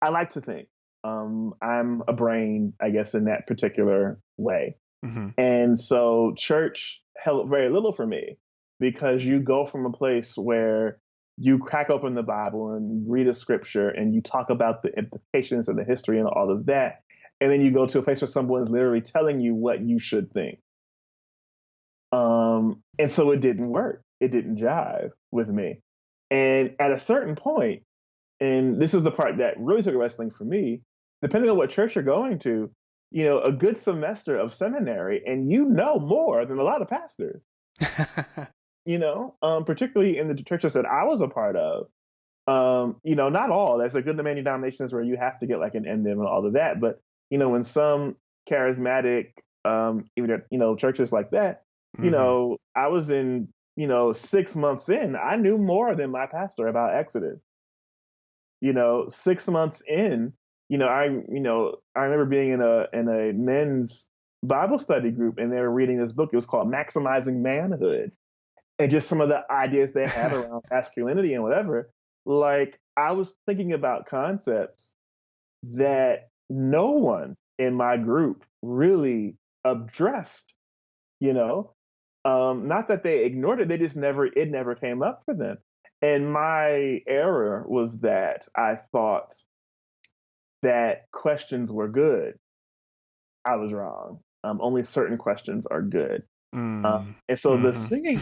I like to think. I'm a brain, I guess, in that particular way. Mm-hmm. And so church helped very little for me because you go from a place where you crack open the Bible and read a scripture and you talk about the implications and the history and all of that. And then you go to a place where someone's literally telling you what you should think. And so it didn't work. It didn't jive with me. And at a certain point, and this is the part that really took a wrestling for me, depending on what church you're going to, a good semester of seminary, and more than a lot of pastors, particularly in the churches that I was a part of. Not all. There's a good many denominations where you have to get like an NDM and all of that. But, in some charismatic, even, churches like that, Mm-hmm. I was in, 6 months in, I knew more than my pastor about Exodus. 6 months in, I remember being in a men's Bible study group and they were reading this book. It was called Maximizing Manhood. And just some of the ideas they had around masculinity and whatever. Like I was thinking about concepts that no one in my group really addressed, you know? Not that they ignored it, it never came up for them. And my error was that I thought that questions were good. I was wrong. Only certain questions are good. And so the Mm-hmm. singing,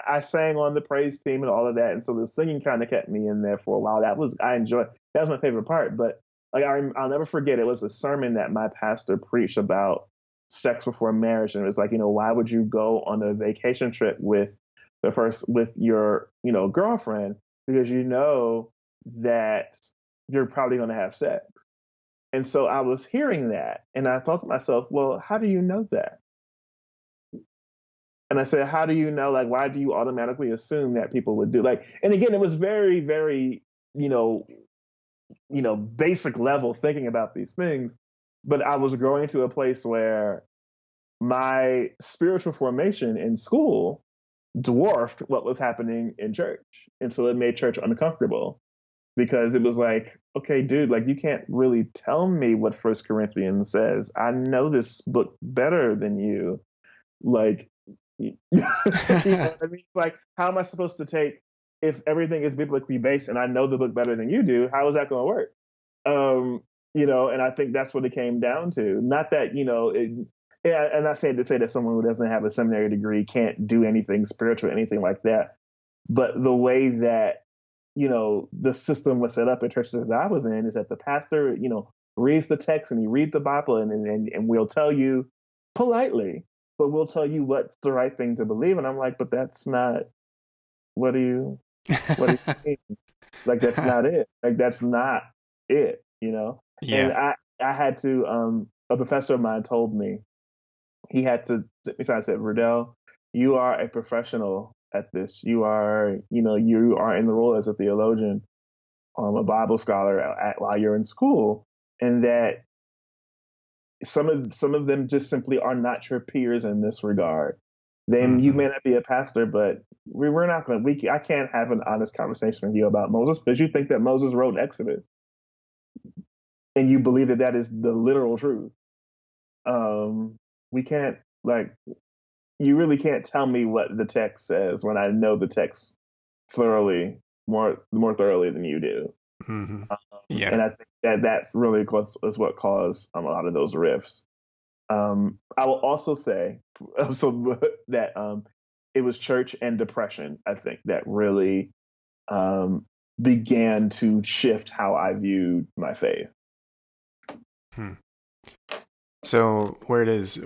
I sang on the praise team and all of that. And so the singing kind of kept me in there for a while. That was my favorite part. But like, I'll never forget, it was a sermon that my pastor preached about sex before marriage. And it was like, why would you go on a vacation trip with your, girlfriend? Because you know that you're probably going to have sex. And so I was hearing that, and I thought to myself, well, how do you know that? And I said, how do you know? Like, why do you automatically assume that people would do like? And again, it was very, very, you know, basic level thinking about these things. But I was growing to a place where my spiritual formation in school dwarfed what was happening in church. And so it made church uncomfortable because it was like, okay, dude, like you can't really tell me what First Corinthians says. I know this book better than you. Like, you know what I mean? It's like, how am I supposed to take if everything is biblically based and I know the book better than you do? How is that going to work? Um, and I think that's what it came down to. Not that, yeah, and not saying to say that someone who doesn't have a seminary degree can't do anything spiritual, anything like that. But the way that, the system was set up at churches that I was in is that the pastor, reads the text and he reads the Bible and we'll tell you politely, but we'll tell you what's the right thing to believe. And I'm like, but that's not, what do you mean? Like, that's not it. Like, that's not it, And Yeah. I had to, a professor of mine told me, he had to sit beside and said, Verdell, you are a professional at this. You are, you are in the role as a theologian, a Bible scholar while you're in school, and that some of them just simply are not your peers in this regard. Then you may not be a pastor, but we're not going to. I can't have an honest conversation with you about Moses because you think that Moses wrote Exodus, and you believe that that is the literal truth. We can't like. You really can't tell me what the text says when I know the text thoroughly, more thoroughly than you do. Mm-hmm. And I think that really is what caused a lot of those rifts. I will also say that it was church and depression, I think, that really began to shift how I viewed my faith. So where does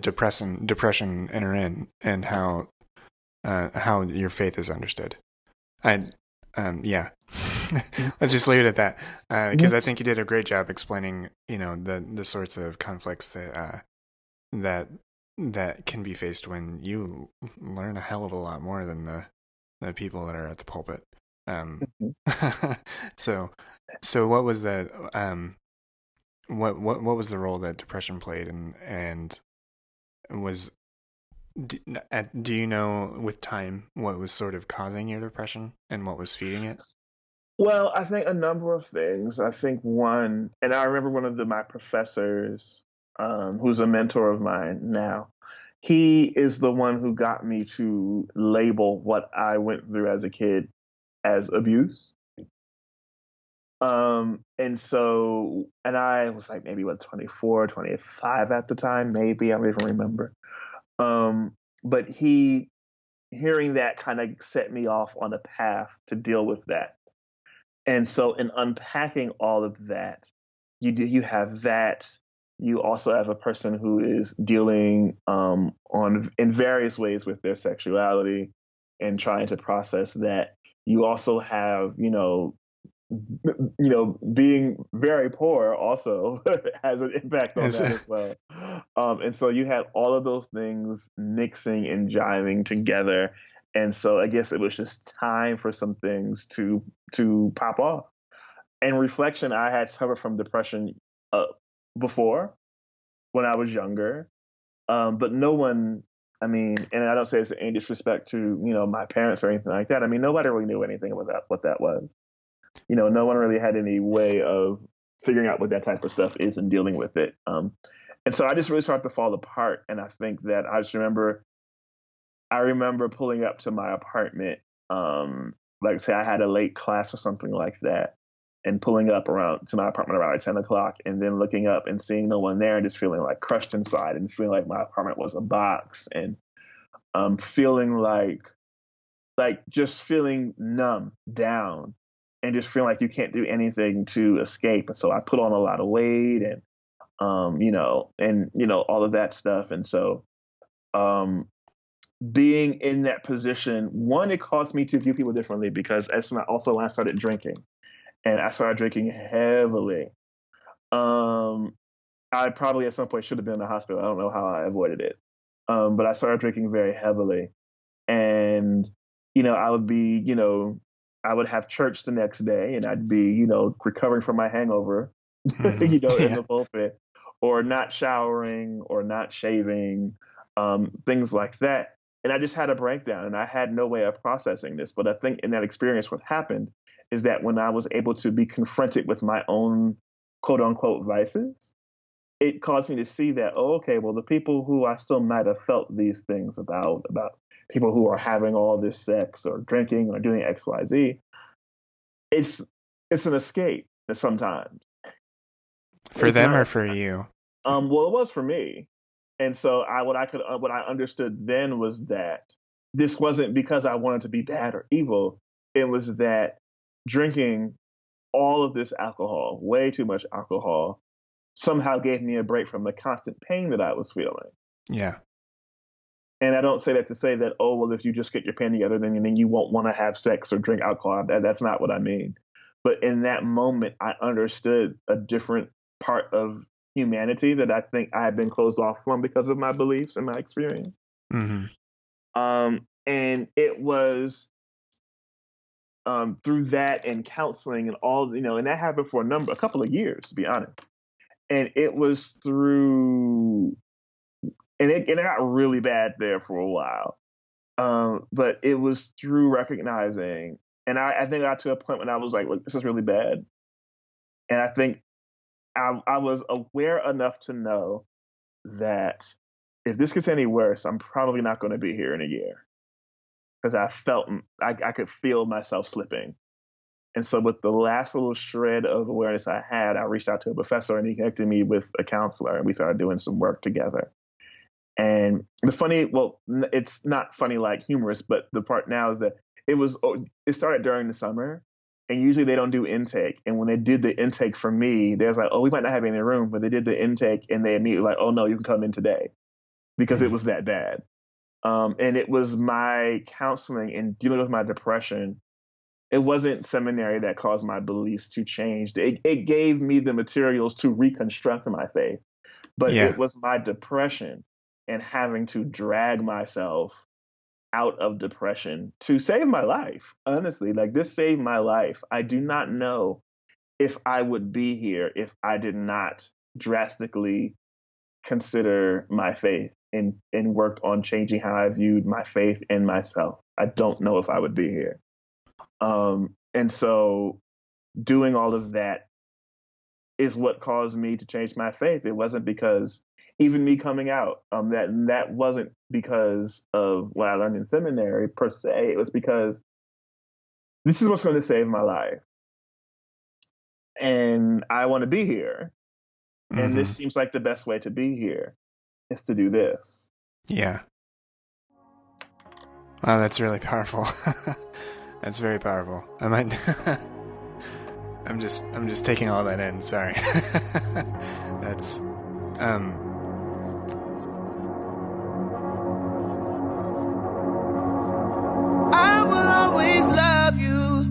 depression enter in, and how your faith is understood? Yeah. Let's just leave it at that, because I think you did a great job explaining, the sorts of conflicts that can be faced when you learn a hell of a lot more than the people that are at the pulpit. So what was that? What was the role that depression played, and was do you know with time what was sort of causing your depression and what was feeding it? Well, I think a number of things. I think one, and I remember one of my professors, who's a mentor of mine now, he is the one who got me to label what I went through as a kid as abuse. And I was like maybe 24, 25 at the time, maybe, I don't even remember. But hearing that kind of set me off on a path to deal with that. And so in unpacking all of that, you have that. You also have a person who is dealing in various ways with their sexuality and trying to process that. You also have, being very poor also has an impact on that as well. And so you had all of those things mixing and jiving together. And so I guess it was just time for some things to pop off. And reflection, I had suffered from depression before when I was younger. But no one, I mean, and I don't say it's any disrespect to, my parents or anything like that. I mean, nobody really knew anything about what that was. No one really had any way of figuring out what that type of stuff is and dealing with it. And so I just really started to fall apart. And I think that I remember pulling up to my apartment, like say I had a late class or something like that, and pulling up around to my apartment around like 10 o'clock, and then looking up and seeing no one there and just feeling like crushed inside and feeling like my apartment was a box, and feeling like just feeling numb, down, and just feeling like you can't do anything to escape. And so I put on a lot of weight and, all of that stuff. And so, being in that position, one, it caused me to view people differently because when I started drinking, and I started drinking heavily. I probably at some point should have been in the hospital. I don't know how I avoided it. But I started drinking very heavily. And, I would be, I would have church the next day and I'd be, recovering from my hangover, in Yeah. the pulpit, or not showering or not shaving, things like that. And I just had a breakdown and I had no way of processing this. But I think in that experience, what happened is that when I was able to be confronted with my own quote unquote vices, it caused me to see that, oh, okay, well, the people who I still might have felt these things about people who are having all this sex or drinking or doing X, Y, Z, it's it's an escape sometimes. For It's them not. or for you? Well, it was for me, and so what I understood then was that this wasn't because I wanted to be bad or evil. It was that drinking all of this alcohol, way too much alcohol, somehow gave me a break from the constant pain that I was feeling. Yeah. And I don't say that to say that, oh, well, if you just get your pen together, then you won't want to have sex or drink alcohol. That's not what I mean. But in that moment, I understood a different part of humanity that I think I had been closed off from because of my beliefs and my experience. Mm-hmm. And it was through that and counseling and all, and that happened for a couple of years, to be honest. And it was through, and it got really bad there for a while. But it was through recognizing, and I think I got to a point when I was like, look, this is really bad. And I think I was aware enough to know that if this gets any worse, I'm probably not going to be here in a year because I could feel myself slipping. And so with the last little shred of awareness I had, I reached out to a professor and he connected me with a counselor and we started doing some work together. And it's not funny like humorous, but the part now is that it started during the summer and usually they don't do intake. And when they did the intake for me, there's like, oh, we might not have any room, but they did the intake and they immediately like, oh no, you can come in today because it was that bad. And it was my counseling and dealing with my depression. It wasn't seminary that caused my beliefs to change. It gave me the materials to reconstruct my faith, but Yeah. it was my depression and having to drag myself out of depression to save my life. Honestly, like this saved my life. I do not know if I would be here if I did not drastically consider my faith and worked on changing how I viewed my faith and myself. I don't know if I would be here. And so doing all of that is what caused me to change my faith. It wasn't because even me coming out, that wasn't because of what I learned in seminary per se. It was because this is what's going to save my life. And I want to be here. And Mm-hmm. this seems like the best way to be here is to do this. Yeah. Wow, that's really powerful. That's very powerful. I might. I'm just taking all that in. Sorry. That's. I will always love you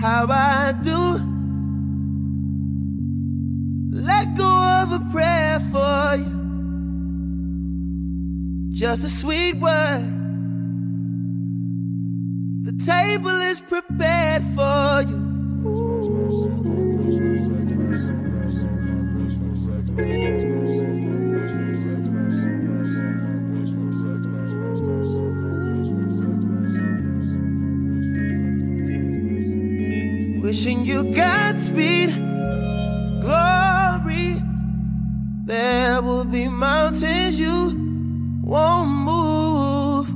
how I do. Let go of a prayer for you. Just a sweet word. The table is prepared for you. Wishing you Godspeed, glory. There will be mountains you won't move.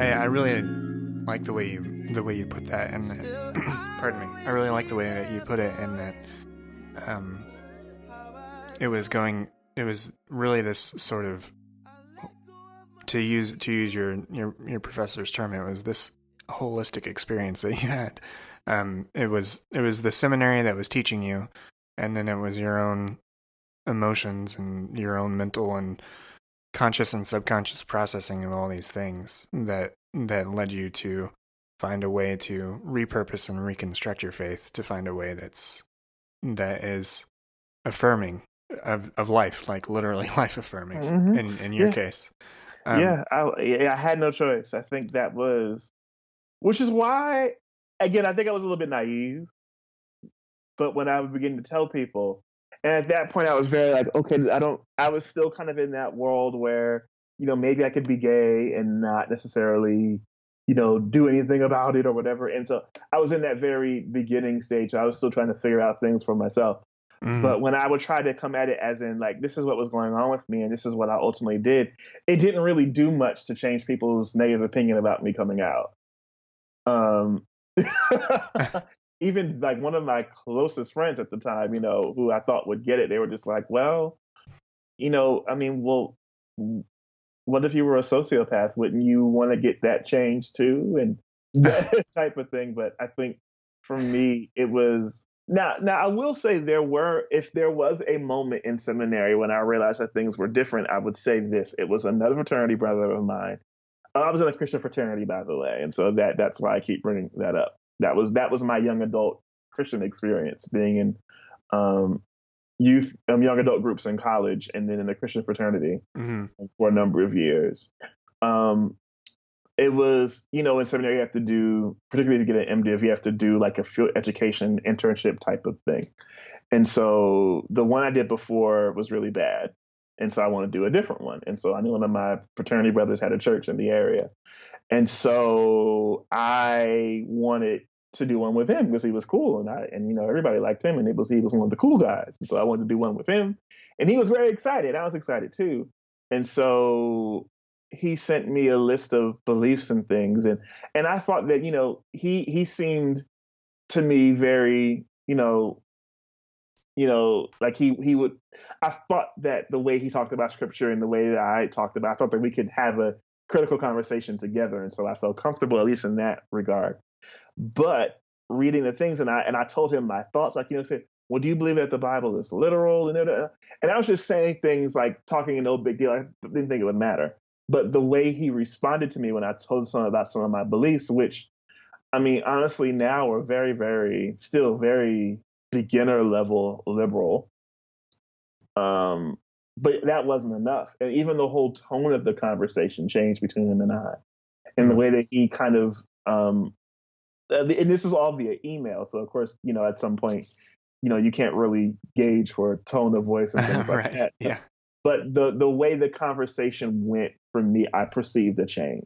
I really like the way you put that, and that, pardon me. I really like the way that you put it, and that it was really this sort of, to use your professor's term, it was this holistic experience that you had. It was the seminary that was teaching you, and then it was your own emotions and your own mental and conscious and subconscious processing of all these things that led you to find a way to repurpose and reconstruct your faith to find a way that is affirming of life, like literally life affirming in your case. I had no choice. I think that was, which is why, again, I think I was a little bit naive. But when I would begin to tell people, and at that point I was very like, okay, I was still kind of in that world where, maybe I could be gay and not necessarily, do anything about it or whatever. And so I was in that very beginning stage. I was still trying to figure out things for myself. But when I would try to come at it as in like, this is what was going on with me and this is what I ultimately did, it didn't really do much to change people's negative opinion about me coming out. Even like one of my closest friends at the time, who I thought would get it, they were just like, well, I mean, well, what if you were a sociopath? Wouldn't you want to get that changed too? And that type of thing. But I think for me, it was now I will say if there was a moment in seminary when I realized that things were different, I would say this. It was another fraternity brother of mine. I was in a Christian fraternity, by the way. And so that's why I keep bringing that up. That was my young adult Christian experience, being in youth, young adult groups in college, and then in a Christian fraternity for a number of years. It was, in seminary, you have to do, particularly to get an MDiv, you have to do like a field education internship type of thing. And so the one I did before was really bad. And so I want to do a different one. And so I knew one of my fraternity brothers had a church in the area. And so I wanted to do one with him because he was cool, and everybody liked him, and he was one of the cool guys. And so I wanted to do one with him, and he was very excited. I was excited too. And so he sent me a list of beliefs and things, and I thought that he seemed to me very like he would. I thought that the way he talked about scripture and the way that I talked about, I thought that we could have a critical conversation together, and so I felt comfortable, at least in that regard. But reading the things, and I told him my thoughts, like, said, well, do you believe that the Bible is literal? And I was just saying things like talking no big deal. I didn't think it would matter. But the way he responded to me when I told him about some of my beliefs, which, I mean, honestly, now are very, very, still very beginner level liberal. But that wasn't enough. And even the whole tone of the conversation changed between him and I. And the way that he kind of, and this is all via email. So, of course, at some point, you can't really gauge for tone of voice and things like that. Yeah. But the way the conversation went for me, I perceived a change.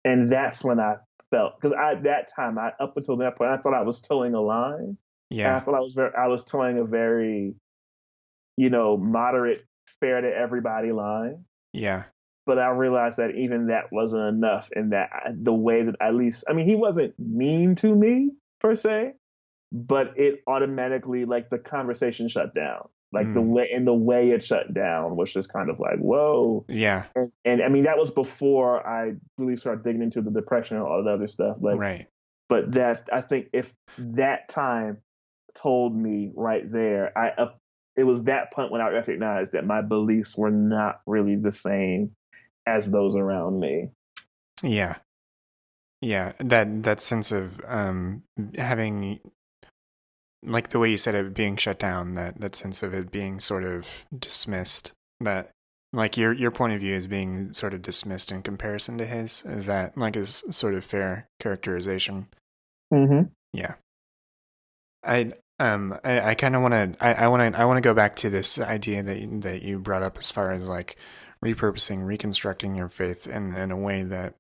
And that's when I felt, because at that time, up until that point, I thought I was towing a line. Yeah. And I thought I was towing a very, moderate, fair to everybody line. Yeah. But I realized that even that wasn't enough, and that the way that, at least, I mean, he wasn't mean to me per se, but it automatically, like, the conversation shut down. Like the way it shut down was just kind of like, whoa. Yeah. And I mean, that was before I really started digging into the depression and all the other stuff. Like, right. But I think if that time told me right there, it was that point when I recognized that my beliefs were not really the same as those around me. Yeah. Yeah. That sense of having, like the way you said it being shut down, that sense of it being sort of dismissed, that like your point of view is being sort of dismissed in comparison to his, is that like a sort of fair characterization? Mm-hmm. Yeah. I kind of want to go back to this idea that you brought up as far as like repurposing, reconstructing your faith in a way that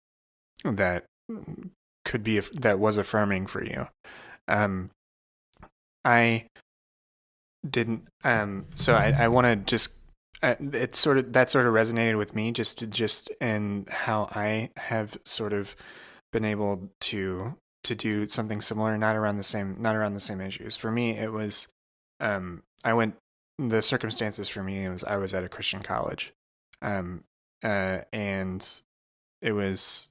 could be, that was affirming for you. I didn't. So I want to just. That sort of resonated with me just in how I have sort of been able to do something similar, not around the same issues. For me, it was. The circumstances for me, I was at a Christian college, and it was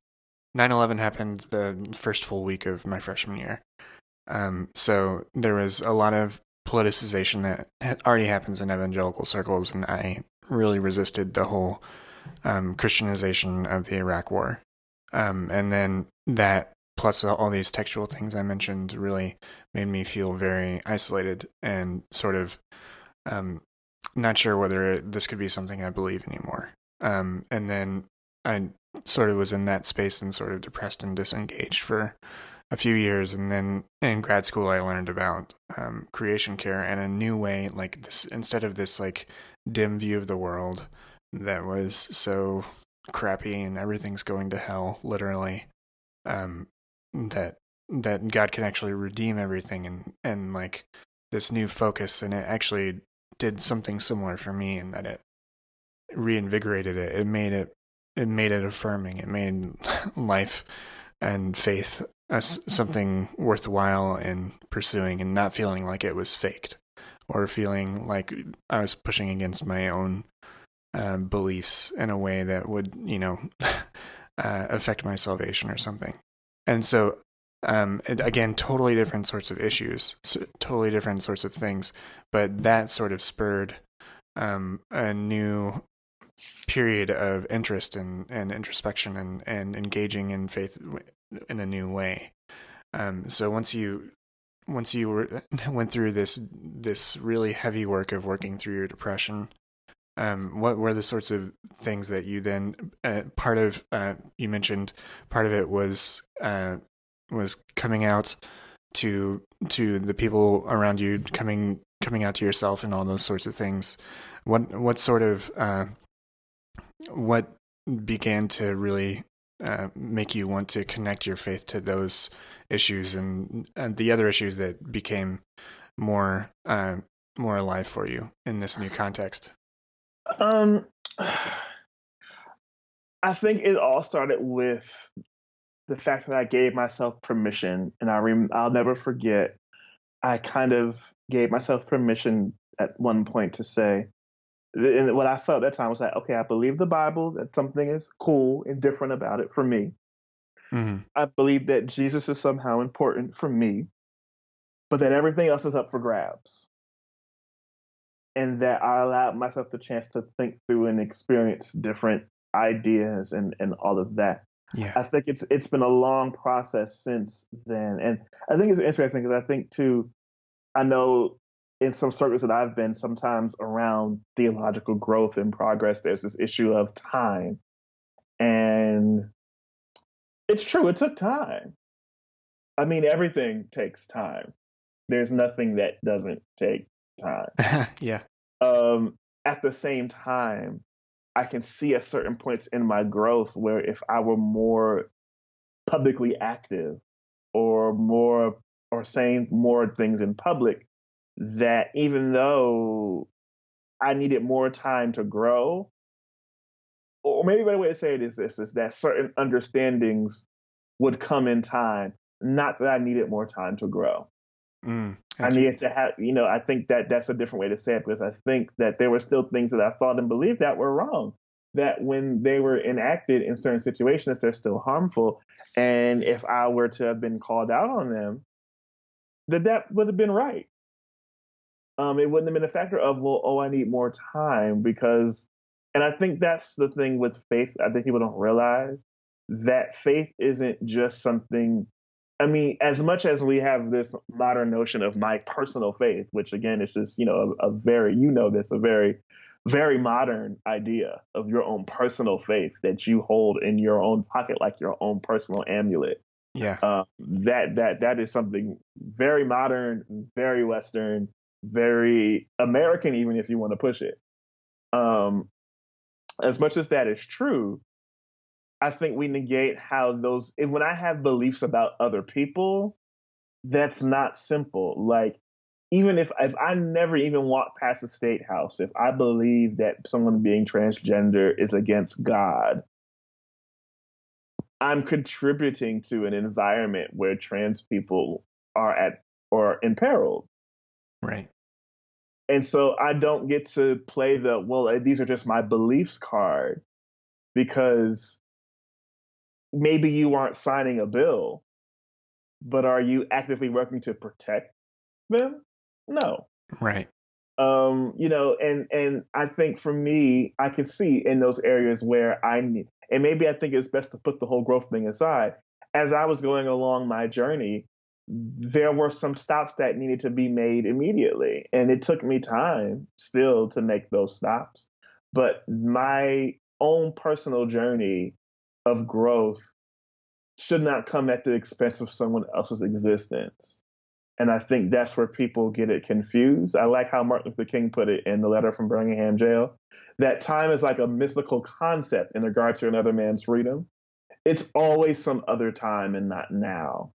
9/11 happened the first full week of my freshman year. So there was a lot of politicization that already happens in evangelical circles, and I really resisted the whole Christianization of the Iraq War. And then that plus all these textual things I mentioned really made me feel very isolated and sort of not sure whether this could be something I believe anymore. And then I sort of was in that space and sort of depressed and disengaged for a few years. And then in grad school, I learned about creation care and a new way, like this, instead of this like dim view of the world that was so crappy and everything's going to hell, literally, that God can actually redeem everything and like this new focus, and it actually did something similar for me in that it reinvigorated it. It made it affirming. It made life and faith something worthwhile in pursuing and not feeling like it was faked or feeling like I was pushing against my own beliefs in a way that would, affect my salvation or something. And so, again, totally different sorts of issues, totally different sorts of things, but that sort of spurred a new period of interest and introspection and engaging in faith in a new way. So once you went through this really heavy work of working through your depression, what were the sorts of things that you then you mentioned part of it was coming out to the people around you, coming out to yourself and all those sorts of things. What sort of what began to really make you want to connect your faith to those issues and the other issues that became more alive for you in this new context? I think it all started with the fact that I gave myself permission, and I'll never forget. I kind of gave myself permission at one point to say, and what I felt at that time was like, okay, I believe the Bible, that something is cool and different about it for me. Mm-hmm. I believe that Jesus is somehow important for me, but that everything else is up for grabs. And that I allowed myself the chance to think through and experience different ideas and all of that. Yeah. I think it's been a long process since then. And I think it's interesting because I think too, I know in some circles that I've been, sometimes around theological growth and progress, there's this issue of time. And it's true, it took time. I mean, everything takes time. There's nothing that doesn't take time. Yeah. At the same time, I can see at certain points in my growth where if I were more publicly active or saying more things in public, that even though I needed more time to grow, or maybe a better way to say it is this, is that certain understandings would come in time, not that I needed more time to grow. I needed to have, I think that that's a different way to say it, because I think that there were still things that I thought and believed that were wrong, that when they were enacted in certain situations, they're still harmful. And if I were to have been called out on them, that would have been right. It wouldn't have been a factor of, well, I need more time and I think that's the thing with faith. I think people don't realize that faith isn't just something. I mean, as much as we have this modern notion of my personal faith, which again is just, a very, a very, very modern idea of your own personal faith that you hold in your own pocket, like your own personal amulet. Yeah. That is something very modern, very Western, very American, even if you want to push it. As much as that is true, I think we negate how when I have beliefs about other people, that's not simple. Like, even if I never even walk past the state house, if I believe that someone being transgender is against God, I'm contributing to an environment where trans people are imperiled. Right. And so I don't get to play these are just my beliefs card, because maybe you aren't signing a bill, but are you actively working to protect them? No. Right. And I think for me, I can see in those areas where and maybe I think it's best to put the whole growth thing aside. as I was going along my journey, there were some stops that needed to be made immediately. And it took me time still to make those stops. But my own personal journey of growth should not come at the expense of someone else's existence. And I think that's where people get it confused. I like how Martin Luther King put it in the letter from Birmingham jail, that time is like a mythical concept in regard to another man's freedom. It's always some other time and not now.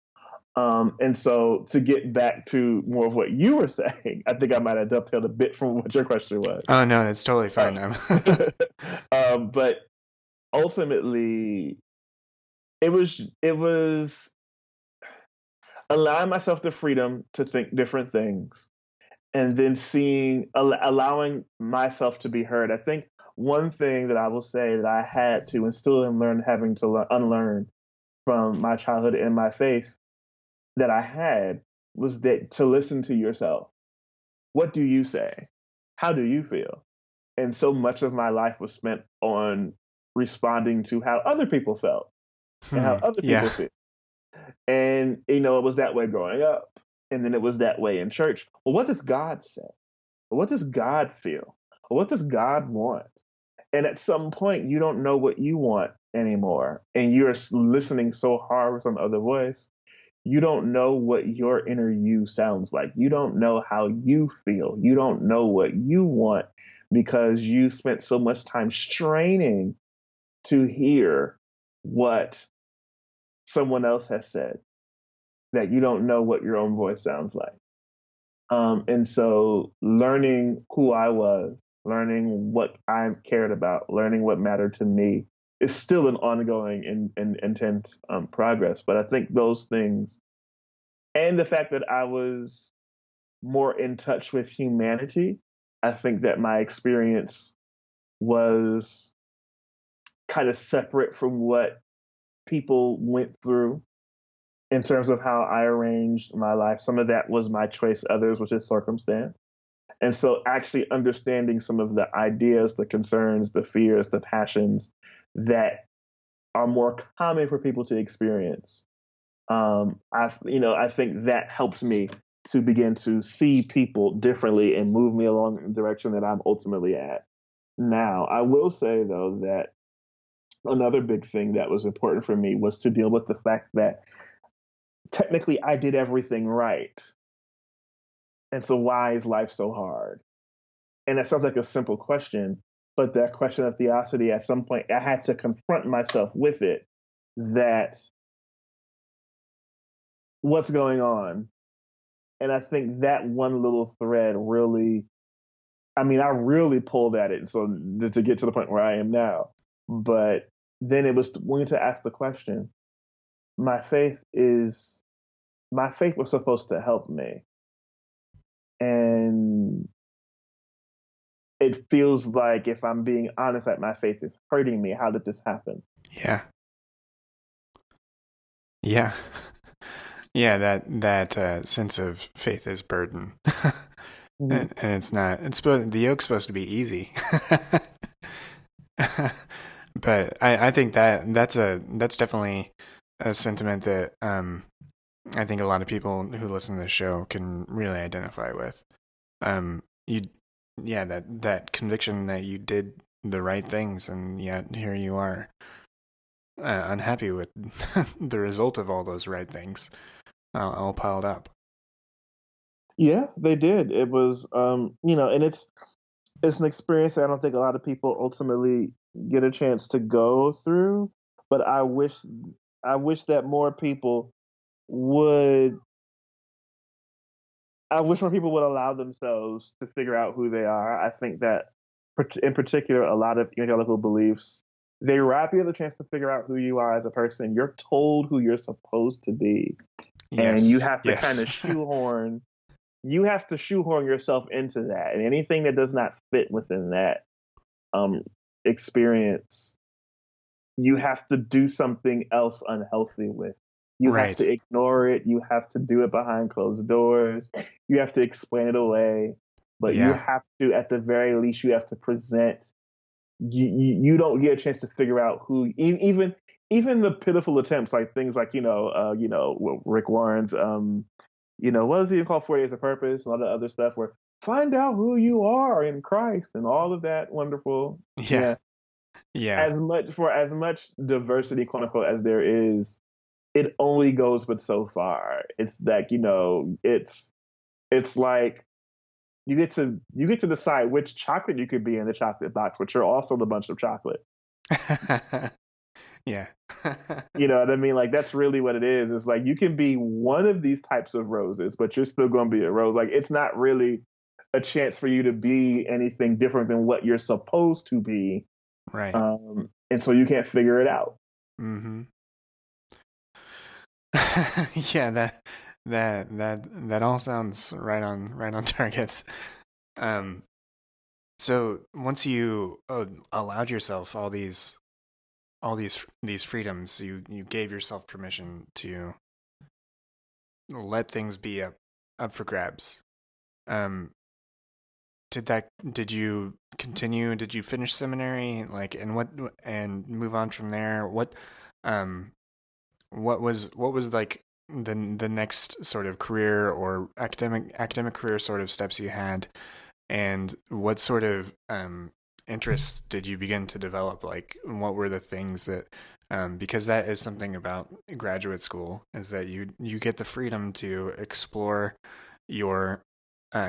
And so to get back to more of what you were saying, I think I might have dovetailed a bit from what your question was. Oh no, it's totally fine. But ultimately, it was allowing myself the freedom to think different things, and then allowing myself to be heard. I think one thing that I will say that I had to and still am having to unlearn from my childhood and my faith that I had was that to listen to yourself. What do you say? How do you feel? And so much of my life was spent on responding to how other people felt and how other people feel. And, it was that way growing up. And then it was that way in church. Well, what does God say? What does God feel? What does God want? And at some point, you don't know what you want anymore. And you're listening so hard for some other voice. You don't know what your inner you sounds like. You don't know how you feel. You don't know what you want because you spent so much time straining to hear what someone else has said that you don't know what your own voice sounds like. And so learning who I was, learning what I cared about, learning what mattered to me is still an ongoing and intense progress. But I think those things and the fact that I was more in touch with humanity, I think that my experience was kind of separate from what people went through in terms of how I arranged my life. Some of that was my choice, others was just circumstance. And so actually understanding some of the ideas, the concerns, the fears, the passions that are more common for people to experience. I think that helps me to begin to see people differently and move me along in the direction that I'm ultimately at. Now, I will say, though, that another big thing that was important for me was to deal with the fact that technically I did everything right. And so why is life so hard? And that sounds like a simple question, but that question of theosity, at some point, I had to confront myself with it, that what's going on? And I think that one little thread really, I really pulled at it so to get to the point where I am now. But then it was willing to ask the question, my faith was supposed to help me. And it feels like, if I'm being honest, that my faith is hurting me. How did this happen? Yeah. Yeah. Yeah, that sense of faith is burden. Mm-hmm. And it's not, the yoke's supposed to be easy. But I think that's definitely a sentiment that I think a lot of people who listen to this show can really identify with. That conviction that you did the right things, and yet here you are, unhappy with the result of all those right things, all piled up. Yeah, they did. It was, and it's an experience that I don't think a lot of people ultimately get a chance to go through. But I wish that more people would. I wish more people would allow themselves to figure out who they are. I think that, in particular, a lot of evangelical beliefs, they rob you of the chance to figure out who you are as a person. You're told who you're supposed to be, and you have to kind of shoehorn. You have to shoehorn yourself into that, and anything that does not fit within that experience, you have to do something else unhealthy with. You have to ignore it. You have to do it behind closed doors. You have to explain it away. But you have to, at the very least, you have to present. You don't get a chance to figure out who, even even the pitiful attempts, like things like Rick Warren's what was he even called 48 Years of Purpose and all the other stuff where find out who you are in Christ and all of that wonderful. Yeah. Yeah. Yeah. As much diversity, quote unquote, as there is, it only goes but so far. It's that, it's like you get to decide which chocolate you could be in the chocolate box, but you're also the bunch of chocolate. Yeah. You know what I mean? Like that's really what it is. It's like you can be one of these types of roses, but you're still going to be a rose. Like it's not really a chance for you to be anything different than what you're supposed to be. Right. And so you can't figure it out. Mm-hmm. Yeah, that all sounds right on target. So once you allowed yourself all these freedoms, you gave yourself permission to let things be up for grabs. Did you continue? Did you finish seminary? Like, and move on from there? What was like the next sort of career or academic career sort of steps you had, and what sort of interests did you begin to develop? Like, what were the things that because that is something about graduate school, is that you get the freedom to explore your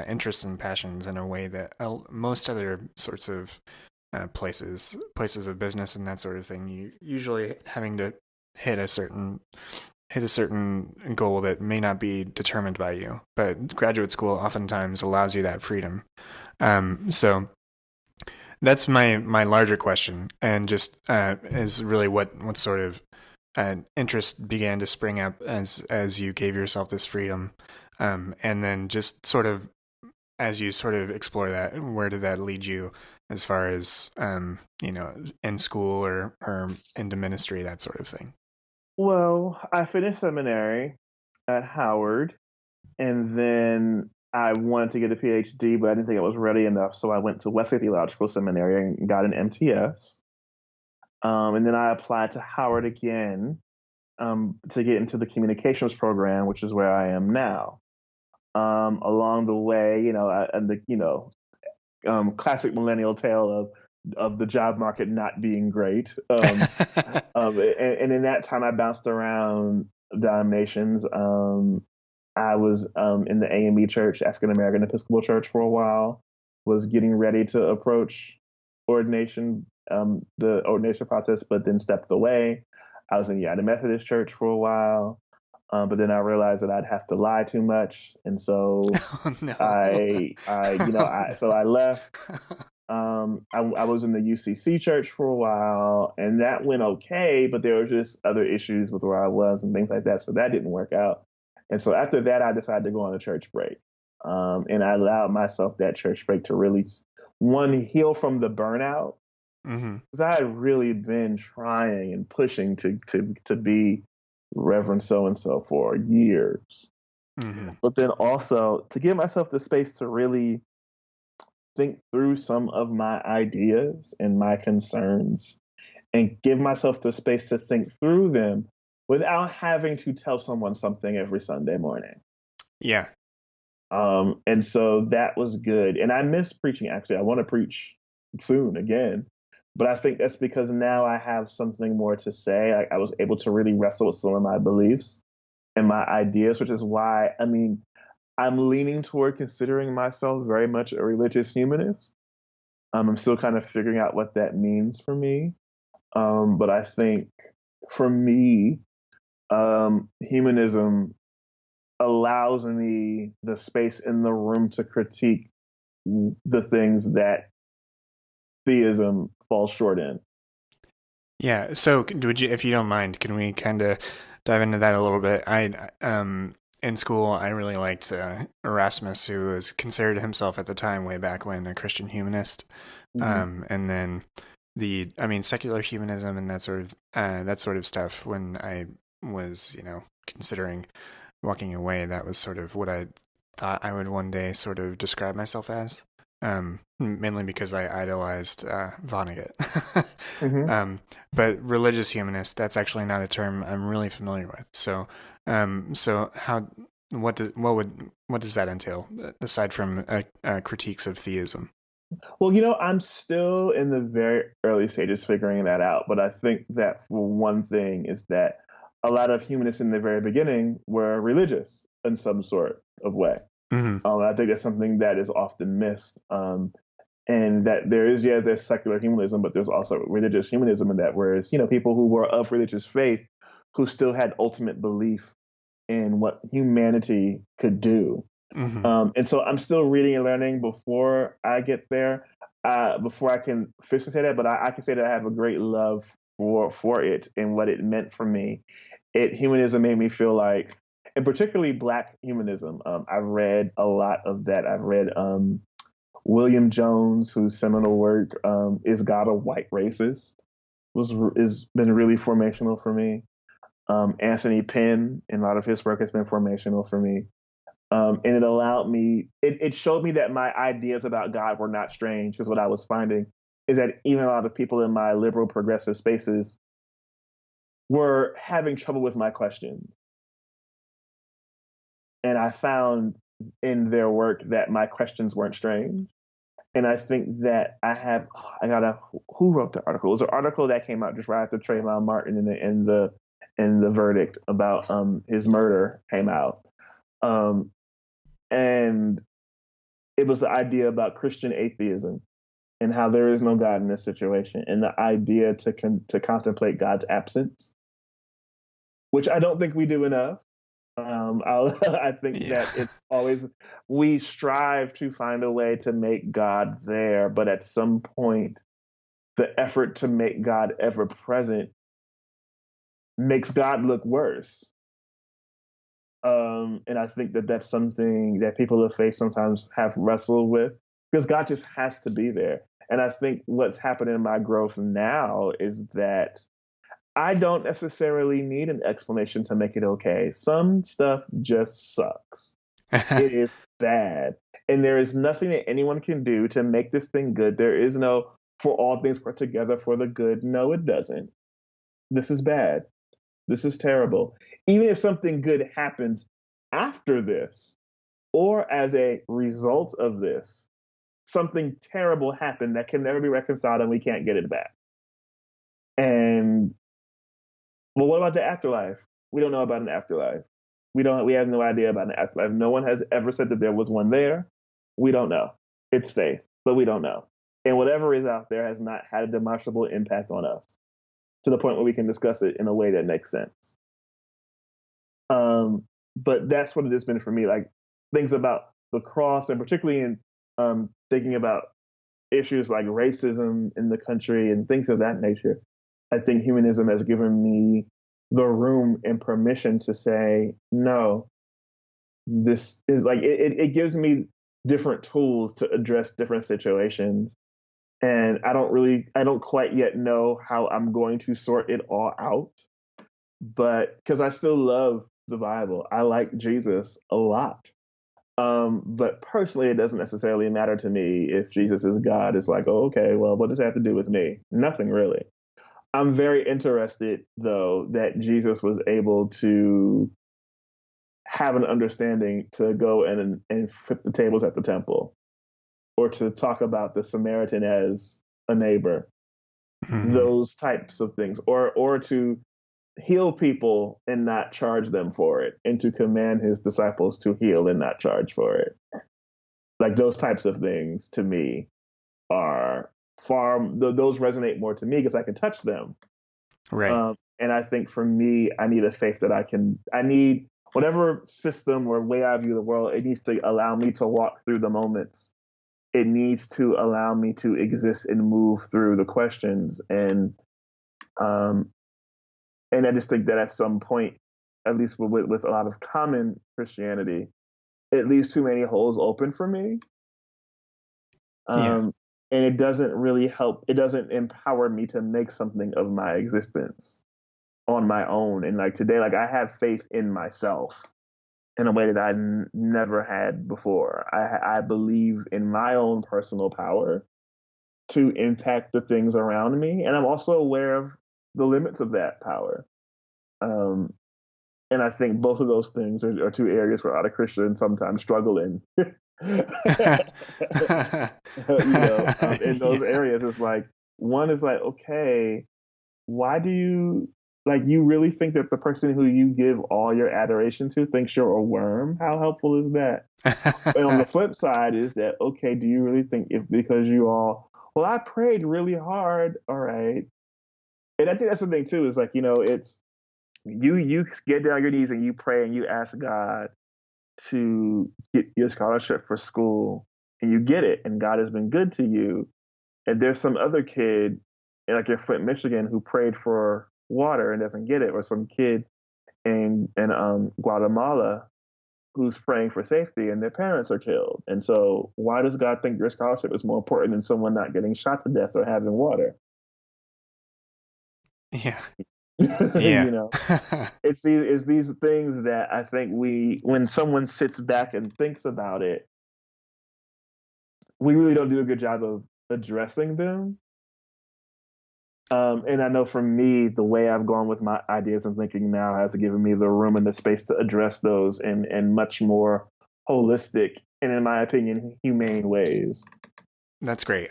interests and passions in a way that most other sorts of places of business and that sort of thing, you usually having to hit a certain goal that may not be determined by you, but graduate school oftentimes allows you that freedom. So that's my larger question, and just is really what sort of interest began to spring up as you gave yourself this freedom, and then just sort of as you sort of explore that, where did that lead you as far as in school or into ministry, that sort of thing? Well, I finished seminary at Howard, and then I wanted to get a PhD, but I didn't think I was ready enough, so I went to Wesley Theological Seminary and got an MTS. And then I applied to Howard again to get into the communications program, which is where I am now. Along the way, classic millennial tale of the job market not being great. And in that time, I bounced around denominations. I was in the AME Church, African American Episcopal Church, for a while. Was getting ready to approach ordination, the ordination process, but then stepped away. I was in United Methodist Church for a while. But then I realized that I'd have to lie too much, and so Oh, no. so I left. I was in the UCC church for a while, and that went okay, but there were just other issues with where I was and things like that, so that didn't work out. And so after that, I decided to go on a church break, and I allowed myself that church break to really heal from the burnout, because I had really been trying and pushing to be Reverend so and so for years. But then also to give myself the space to really think through some of my ideas and my concerns, and give myself the space to think through them without having to tell someone something every Sunday morning. Yeah. And so that was good. And I miss preaching, actually. I want to preach soon again. But I think that's because now I have something more to say. I was able to really wrestle with some of my beliefs and my ideas, which is why, I'm leaning toward considering myself very much a religious humanist. I'm still kind of figuring out what that means for me. But I think for me, humanism allows me the space in the room to critique the things that theism falls short in. Yeah. So would you, if you don't mind, can we kind of dive into that a little bit? In school, I really liked Erasmus, who was considered himself at the time, way back when, a Christian humanist. And then secular humanism and that sort of stuff. When I was, considering walking away, that was sort of what I thought I would one day sort of describe myself as. mainly because I idolized Vonnegut. Hmm. But religious humanist, that's actually not a term I'm really familiar with. So, so how what does that entail aside from critiques of theism? Well, I'm still in the very early stages figuring that out, but I think that for one thing is that a lot of humanists in the very beginning were religious in some sort of way. Hmm. I think that's something that is often missed. And that there's secular humanism, but there's also religious humanism in that, whereas, people who were of religious faith who still had ultimate belief in what humanity could do. Hmm. And so I'm still reading and learning before I get there, before I can officially say that, but I can say that I have a great love for it and what it meant for me. Humanism made me feel like, and particularly Black humanism. I've read a lot of that. I've read William Jones, whose seminal work, "Is God a White Racist?" Has been really formational for me. Anthony Penn, and a lot of his work has been formational for me. And it showed me that my ideas about God were not strange, because what I was finding is that even a lot of people in my liberal progressive spaces were having trouble with my questions. And I found in their work that my questions weren't strange. And I think that who wrote the article? It was an article that came out just right after Trayvon Martin in the verdict about his murder came out. Um, and it was the idea about Christian atheism and how there is no God in this situation, and the idea to contemplate God's absence, which I don't think we do enough. I think Yeah. that it's always, we strive to find a way to make God there, but at some point, the effort to make God ever present makes God look worse. And I think that that's something that people of faith sometimes have wrestled with, because God just has to be there. And I think what's happened in my growth now is that I don't necessarily need an explanation to make it okay. Some stuff just sucks. It is bad. And there is nothing that anyone can do to make this thing good. There is no, for all things work together for the good. No, it doesn't. This is bad. This is terrible. Even if something good happens after this, or as a result of this, something terrible happened that can never be reconciled and we can't get it back. And well, what about the afterlife? We don't know about an afterlife. We have no idea about an afterlife. No one has ever said that there was one there. We don't know. It's faith, but we don't know. And whatever is out there has not had a demonstrable impact on us to the point where we can discuss it in a way that makes sense. But that's what it has been for me. Like, things about the cross, and particularly in thinking about issues like racism in the country and things of that nature. I think humanism has given me the room and permission to say, no, this is like, it gives me different tools to address different situations. And I don't quite yet know how I'm going to sort it all out, but because I still love the Bible, I like Jesus a lot. But personally, it doesn't necessarily matter to me if Jesus is God. It's like, oh, okay, well, what does it have to do with me? Nothing really. I'm very interested, though, that Jesus was able to have an understanding to go and flip the tables at the temple, or to talk about the Samaritan as a neighbor, Hmm. those types of things, or to heal people and not charge them for it, and to command his disciples to heal and not charge for it. Like, those types of things to me are those resonate more to me because I can touch them. Right. And I think for me, I need a faith that I need whatever system or way I view the world, it needs to allow me to walk through the moments. It needs to allow me to exist and move through the questions. Um, and I just think that at some point, at least with a lot of common Christianity, it leaves too many holes open for me. Yeah. And it doesn't really help. It doesn't empower me to make something of my existence on my own. And like today, like, I have faith in myself. in a way that never had before. I believe in my own personal power to impact the things around me, and I'm also aware of the limits of that power. Um, and I think both of those things are two areas where other Christians sometimes struggle in. In those Yeah. areas, it's like one is like, okay, why do you like you really think that the person who you give all your adoration to thinks you're a worm? How helpful is that? And on the flip side is that okay, do you really think if because you all well, I prayed really hard, all right. And I think that's the thing too, is like, it's you get down on your knees and you pray and you ask God to get your scholarship for school and you get it and God has been good to you. And there's some other kid like in Flint, Michigan who prayed for water and doesn't get it, or some kid in Guatemala who's praying for safety and their parents are killed. And so why does God think your scholarship is more important than someone not getting shot to death or having water? Yeah. you Yeah. know, it's these things that I think when someone sits back and thinks about it, we really don't do a good job of addressing them. And I know for me, the way I've gone with my ideas and thinking now has given me the room and the space to address those in much more holistic and, in my opinion, humane ways. That's great.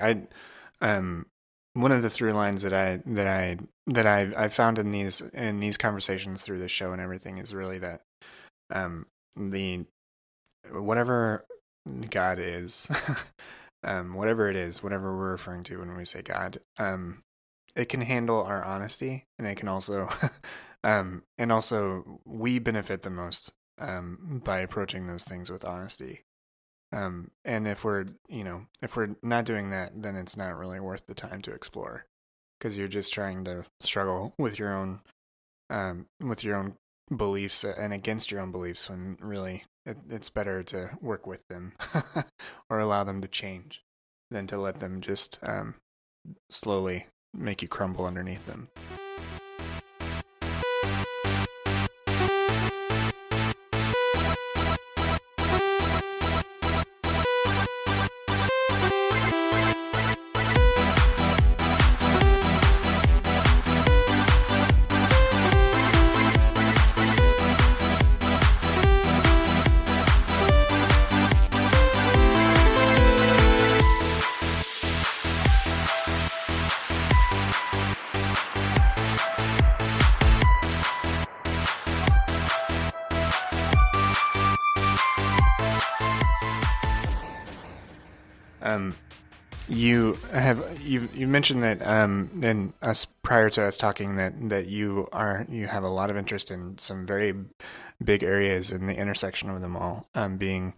Um, one of the through lines that I found in these conversations through the show and everything is really that the whatever God is, whatever it is, whatever we're referring to when we say God, it can handle our honesty, and it can also, and also we benefit the most by approaching those things with honesty. And if we're not doing that, then it's not really worth the time to explore, because you're just trying to struggle with your own beliefs and against your own beliefs, when really it's better to work with them or allow them to change than to let them just slowly make you crumble underneath them. You mentioned that and us prior to us talking that you have a lot of interest in some very big areas in the intersection of them all, being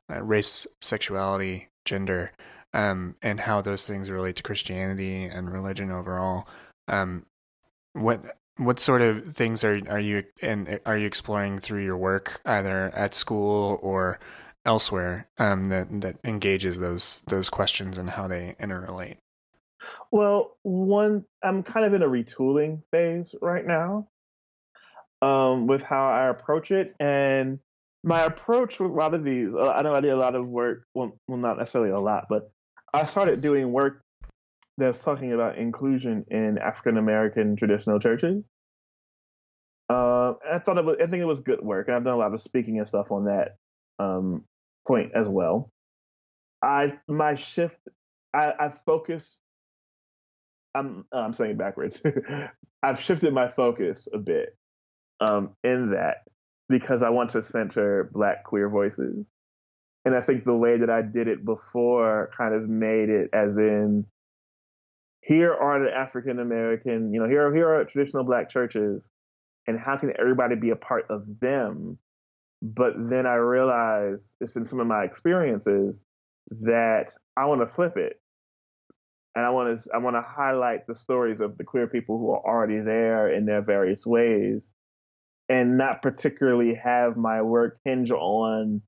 race, sexuality, gender, and how those things relate to Christianity and religion overall. What sort of things are you exploring through your work, either at school or elsewhere, that engages those questions and how they interrelate? Well, I'm kind of in a retooling phase right now, with how I approach it. And my approach with a lot of these, I know I did a lot of work, well, not necessarily a lot, but I started doing work that's talking about inclusion in African American traditional churches. I think it was good work, and I've done a lot of speaking and stuff on that point as well. My shift, I focus. I'm saying it backwards. I've shifted my focus a bit in that because I want to center Black queer voices, and I think the way that I did it before kind of made it as in here are the African American, here are traditional Black churches, and how can everybody be a part of them? But then I realized, it's in some of my experiences, that I want to flip it, and I want to highlight the stories of the queer people who are already there in their various ways, and not particularly have my work hinge on.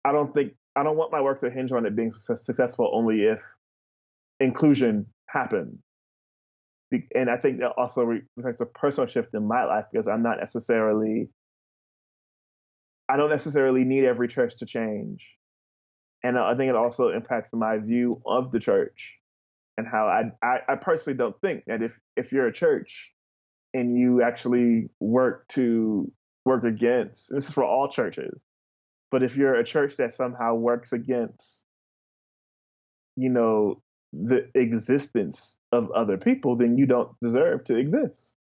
I don't want my work to hinge on it being successful only if inclusion happens. And I think that also reflects a personal shift in my life, because I'm not necessarily I don't necessarily need every church to change. And I think it also impacts my view of the church and how I personally don't think that if you're a church and you actually work against, this is for all churches, but if you're a church that somehow works against, the existence of other people, then you don't deserve to exist.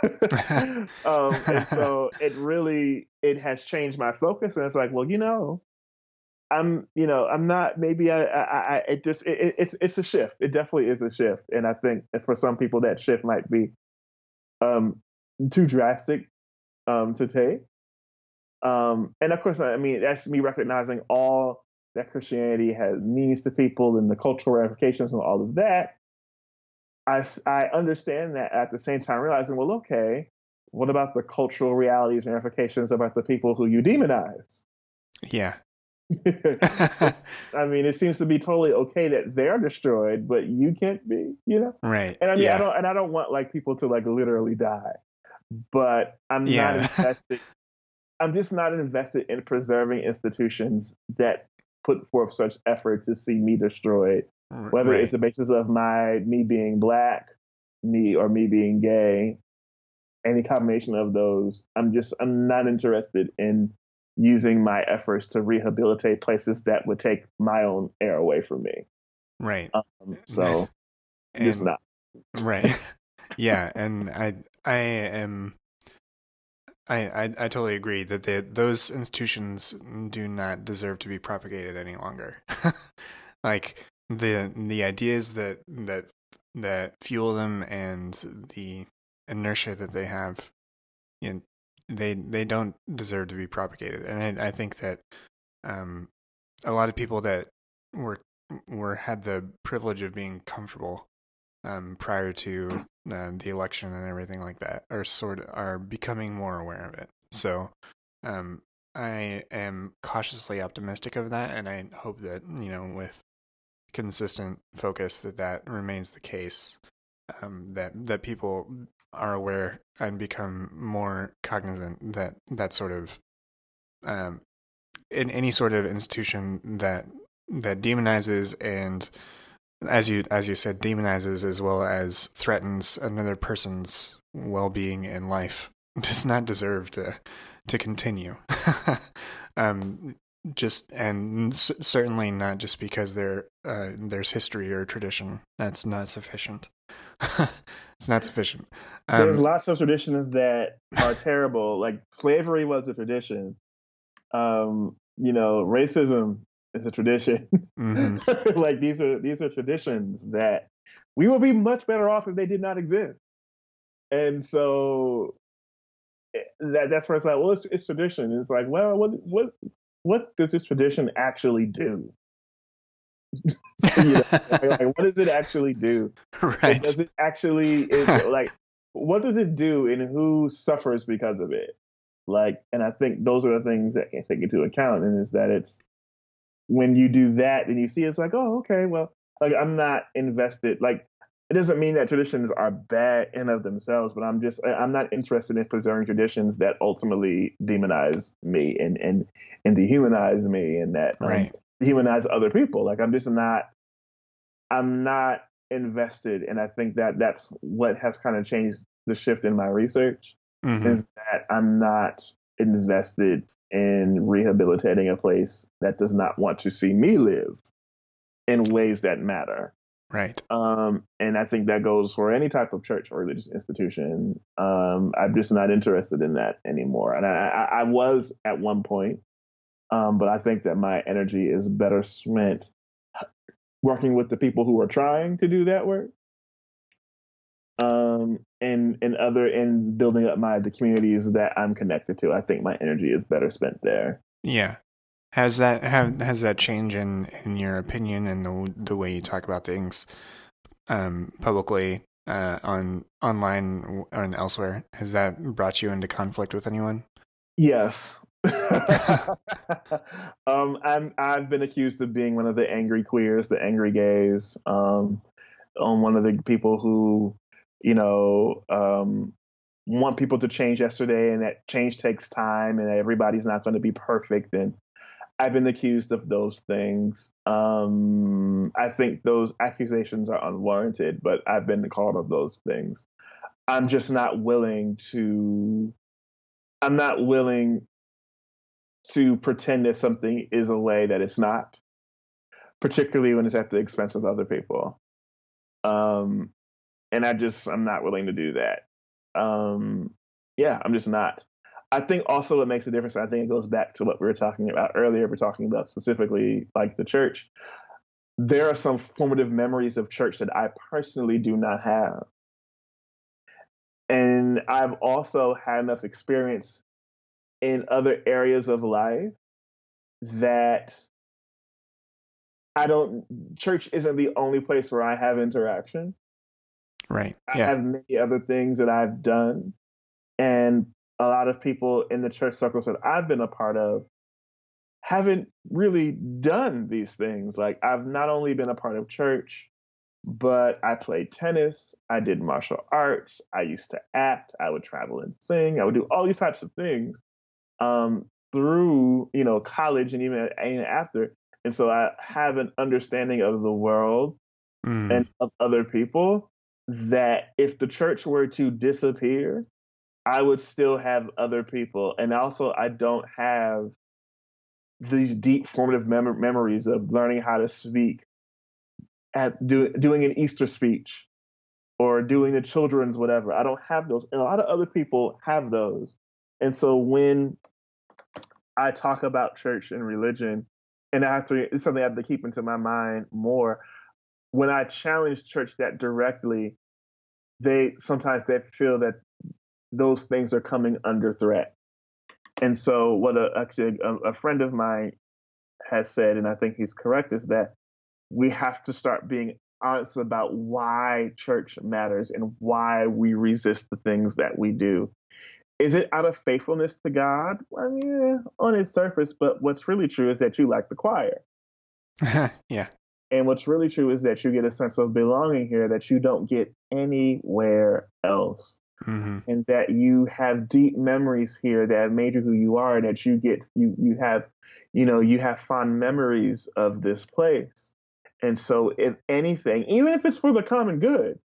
And so it has changed my focus, and it's like, well, I'm not, maybe it's a shift. It definitely is a shift. And I think for some people that shift might be too drastic to take. And of course, I mean, that's me recognizing all that Christianity means to people and the cultural ramifications and all of that. I understand that at the same time, realizing, well, okay, what about the cultural realities and ramifications about the people who you demonize? Yeah. I mean, it seems to be totally okay that they're destroyed, but you can't be, Right. And I mean, yeah. I don't want like people to like literally die, but I'm not invested. I'm just not invested in preserving institutions that put forth such effort to see me destroyed, whether right. it's the basis of me being black, me being gay, any combination of those. I'm not interested in using my efforts to rehabilitate places that would take my own air away from me. Right. So just not. Right. Yeah. And I totally agree that those institutions do not deserve to be propagated any longer. Like the ideas that fuel them and the inertia that they have, they don't deserve to be propagated. And I think that a lot of people that had the privilege of being comfortable prior to the election and everything like that are becoming more aware of it. So I am cautiously optimistic of that, and I hope that with consistent focus that remains the case. That people are aware and become more cognizant that sort of in any sort of institution that demonizes and as you said, demonizes as well as threatens another person's well-being in life does not deserve to continue. Certainly not just because there's history or tradition. That's not sufficient. It's not sufficient. There's lots of traditions that are terrible. Like slavery was a tradition. Racism is a tradition. Mm-hmm. Like these are traditions that we would be much better off if they did not exist. And so that's where it's like, well, it's tradition. It's like, well, what does this tradition actually do? Like, what does it actually do? Right. Does it actually like what does it do and who suffers because of it? Like, and I think those are the things that can take into account, and is that it's when you do that and you see it's like, oh, okay, well, like I'm not invested. Like it doesn't mean that traditions are bad in of themselves, but I'm not interested in preserving traditions that ultimately demonize me and dehumanize me and that right. Dehumanize other people. Like I'm not invested, and I think that that's what has kind of changed the shift in my research. Mm-hmm. Is that I'm not invested in rehabilitating a place that does not want to see me live in ways that matter. Right. And I think that goes for any type of church or religious institution. I'm just not interested in that anymore. And I was at one point, but I think that my energy is better spent working with the people who are trying to do that work. And building up the communities that I'm connected to. I think my energy is better spent there. Yeah. Has that changed in your opinion and the way you talk about things publicly online and elsewhere? Has that brought you into conflict with anyone? Yes. I've been accused of being one of the angry queers, the angry gays. One of the people who want people to change yesterday and that change takes time and everybody's not going to be perfect. And I've been accused of those things. I think those accusations are unwarranted, but I've been called of those things. I'm just not willing to. I'm not willing to pretend that something is a way that it's not, particularly when it's at the expense of other people. And I'm not willing to do that. Yeah, I'm just not. I think also what makes a difference, I think it goes back to what we were talking about earlier. We're talking about specifically like the church. There are some formative memories of church that I personally do not have. And I've also had enough experience in other areas of life that church isn't the only place where I have interaction. Right. I Yeah. have many other things that I've done. And a lot of people in the church circles that I've been a part of haven't really done these things. Like, I've not only been a part of church, but I played tennis, I did martial arts, I used to act, I would travel and sing, I would do all these types of things through, college and even after. And so I have an understanding of the world and of other people that if the church were to disappear, I would still have other people. And also, I don't have these deep formative memories of learning how to speak, doing an Easter speech or doing the children's whatever. I don't have those. And a lot of other people have those. And so when I talk about church and religion, and it's something I have to keep into my mind more, when I challenge church that directly, sometimes they feel that those things are coming under threat. And so what a friend of mine has said, and I think he's correct, is that we have to start being honest about why church matters and why we resist the things that we do. Is it out of faithfulness to God? I mean, yeah, on its surface, but what's really true is that you like the choir. Yeah. And what's really true is that you get a sense of belonging here that you don't get anywhere else. And that you have deep memories here that have made you who you are, and that you have fond memories of this place. And so if anything, even if it's for the common good,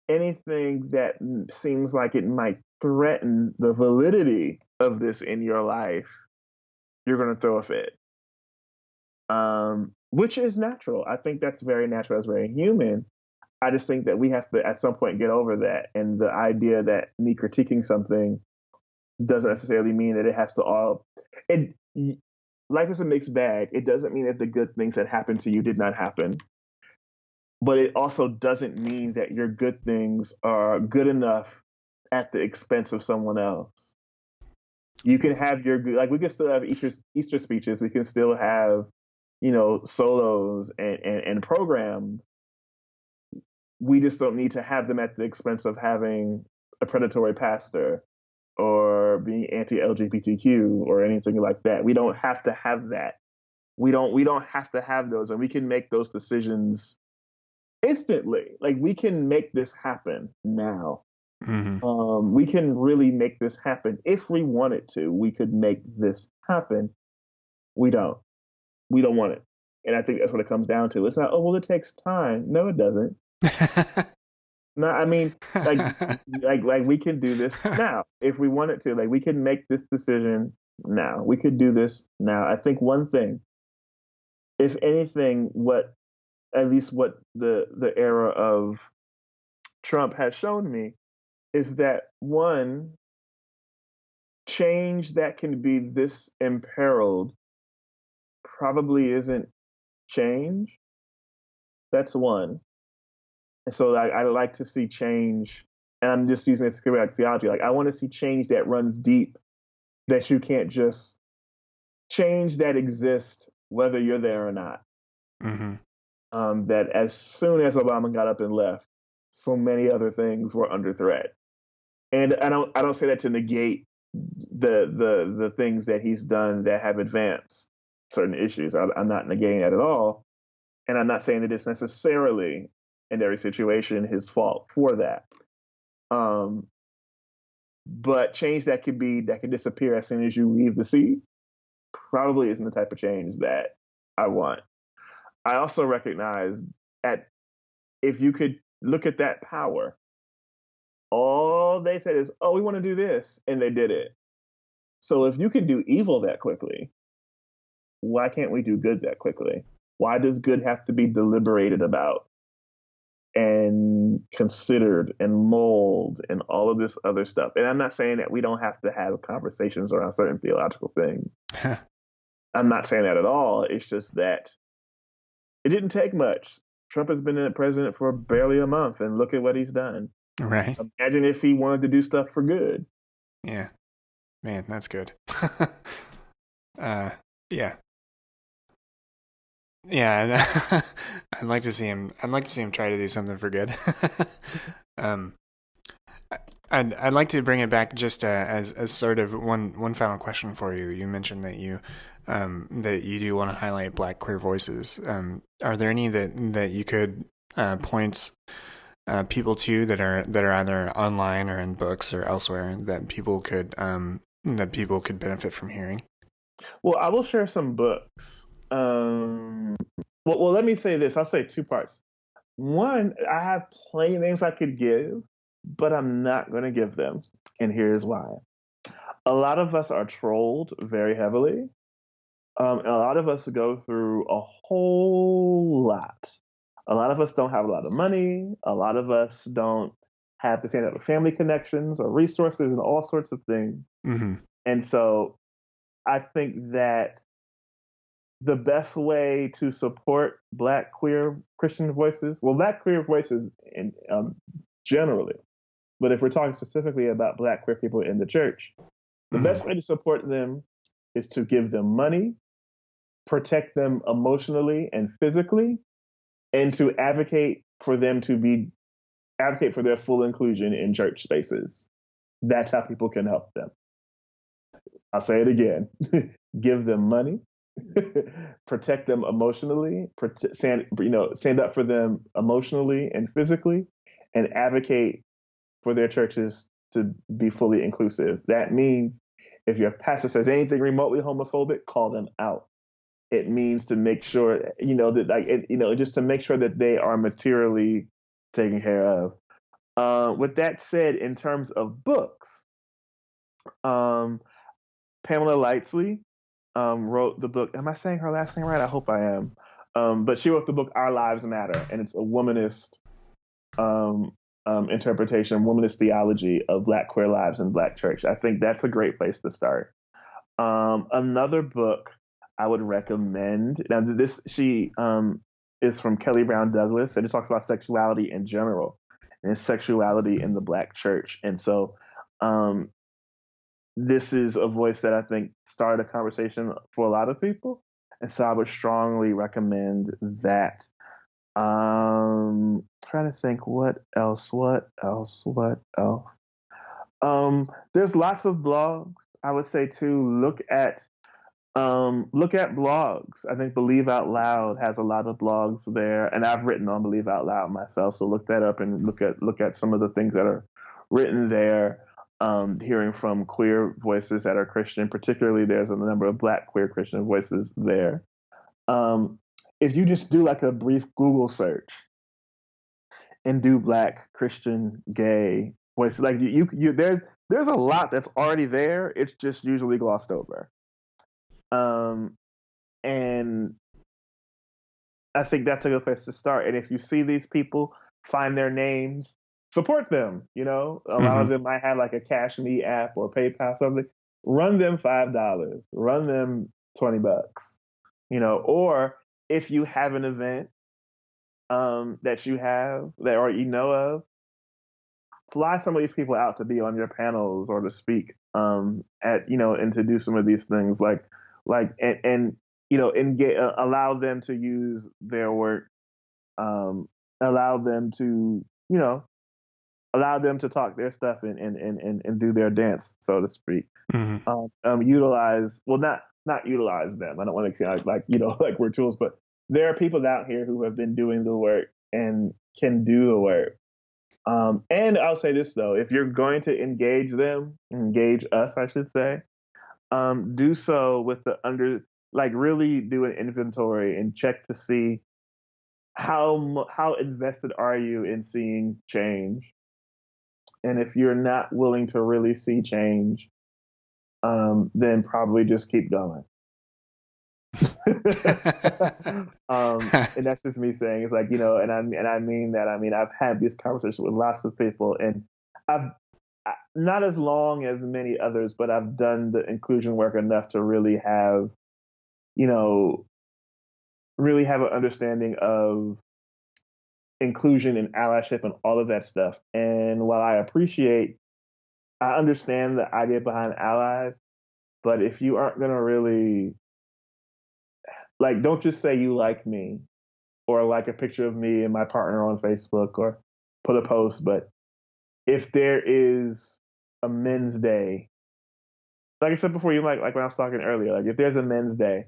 anything that seems like it might threaten the validity of this in your life, you're going to throw a fit. Which is natural. I think that's very natural. That's very human. I just think that we have to, at some point, get over that. And the idea that me critiquing something doesn't necessarily mean that it has to all. Life is a mixed bag. It doesn't mean that the good things that happened to you did not happen. But it also doesn't mean that your good things are good enough at the expense of someone else. You can have we can still have Easter speeches. We can still have, solos and programs. We just don't need to have them at the expense of having a predatory pastor or being anti-LGBTQ or anything like that. We don't have to have that. We don't have to have those, and we can make those decisions instantly. Like, we can make this happen now. We can really make this happen. If we wanted to, we could make this happen. We don't want it. And I think that's what it comes down to. It's not, oh, well, it takes time. No, it doesn't. No, I mean, like we can do this now if we wanted to. Like, we can make this decision now. We could do this now. I think one thing, if anything, at least what the era of Trump has shown me, is that one, change that can be this imperiled probably isn't change. That's one. And so I like to see change, and I'm just using this like theology. Like, I want to see change that runs deep, that you can't just change that exists whether you're there or not. That as soon as Obama got up and left, so many other things were under threat. And I don't say that to negate the things that he's done that have advanced certain issues. I'm not negating that at all. And I'm not saying that it's necessarily in every situation his fault for that. But change that could disappear as soon as you leave the seat probably isn't the type of change that I want. I also recognize at if you could look at that power, all they said is, "Oh, we want to do this," and they did it. So if you can do evil that quickly, why can't we do good that quickly? Why does good have to be deliberated about and considered and mold and all of this other stuff? And I'm not saying that we don't have to have conversations around certain theological things. I'm not saying that at all. It's just that it didn't take much. Trump has been the president for barely a month, and look at what he's done. Right. Imagine if he wanted to do stuff for good. Yeah. Man, that's good. Yeah. Yeah, I'd like to see him. I'd like to see him try to do something for good. um, I'd like to bring it back just as sort of one final question for you. You mentioned that you do want to highlight Black queer voices. Are there any that you could point people to that are either online or in books or elsewhere that people could benefit from hearing? Well, I will share some books. Well, let me say this. I'll say two parts. One, I have plenty of names I could give, but I'm not going to give them. And here's why. A lot of us are trolled very heavily. And a lot of us go through a whole lot. A lot of us don't have a lot of money. A lot of us don't have the same type of family connections or resources and all sorts of things. Mm-hmm. And so I think that the best way to support Black queer Christian voices, well, Black queer voices in generally, but if we're talking specifically about Black queer people in the church, the best way to support them is to give them money, protect them emotionally and physically, and to advocate for their full inclusion in church spaces. That's how people can help them. I'll say it again. Give them money, protect them emotionally, stand up for them emotionally and physically, and advocate for their churches to be fully inclusive. That means if your pastor says anything remotely homophobic, call them out. It means to make sure, just to make sure that they are materially taken care of. With that said, in terms of books, Pamela Lightsley wrote the book. Am I saying her last name right? I hope I am. But she wrote the book Our Lives Matter, and it's a womanist interpretation, womanist theology of Black queer lives in Black church. I think that's a great place to start. Another book I would recommend. Now, she is from Kelly Brown Douglas, and it talks about sexuality in general and sexuality in the Black church. And so this is a voice that I think started a conversation for a lot of people. And so I would strongly recommend that. Trying to think what else. There's lots of blogs. I would say too, look at blogs. I think Believe Out Loud has a lot of blogs there, and I've written on Believe Out Loud myself. So look that up and look at some of the things that are written there. Hearing from queer voices that are Christian, particularly there's a number of Black queer Christian voices there. If you just do like a brief Google search and do Black Christian gay voices, like you there's a lot that's already there. It's just usually glossed over. And I think that's a good place to start. And if you see these people, find their names, support them. A lot of them might have like a Cash Me app or PayPal, something. Run them $5, run them $20, or if you have an event that you have or you know of, fly some of these people out to be on your panels or to speak and to do some of these things allow them to use their work, allow them to talk their stuff and do their dance, so to speak. Not utilize them. I don't want to sound like we're tools, but there are people out here who have been doing the work and can do the work. And I'll say this though, if you're going to engage us, I should say, do so with really do an inventory and check to see how invested are you in seeing change. And if you're not willing to really see change, then probably just keep going. And that's just me saying, it's like, and I mean that. I mean, I've had this conversation with lots of people, and not as long as many others, but I've done the inclusion work enough to really have an understanding of inclusion and allyship and all of that stuff. And while I understand the idea behind allies, but if you aren't going to really, like, don't just say you like me or like a picture of me and my partner on Facebook or put a post, but if there is a men's day, like I said before, you like when I was talking earlier, like if there's a men's day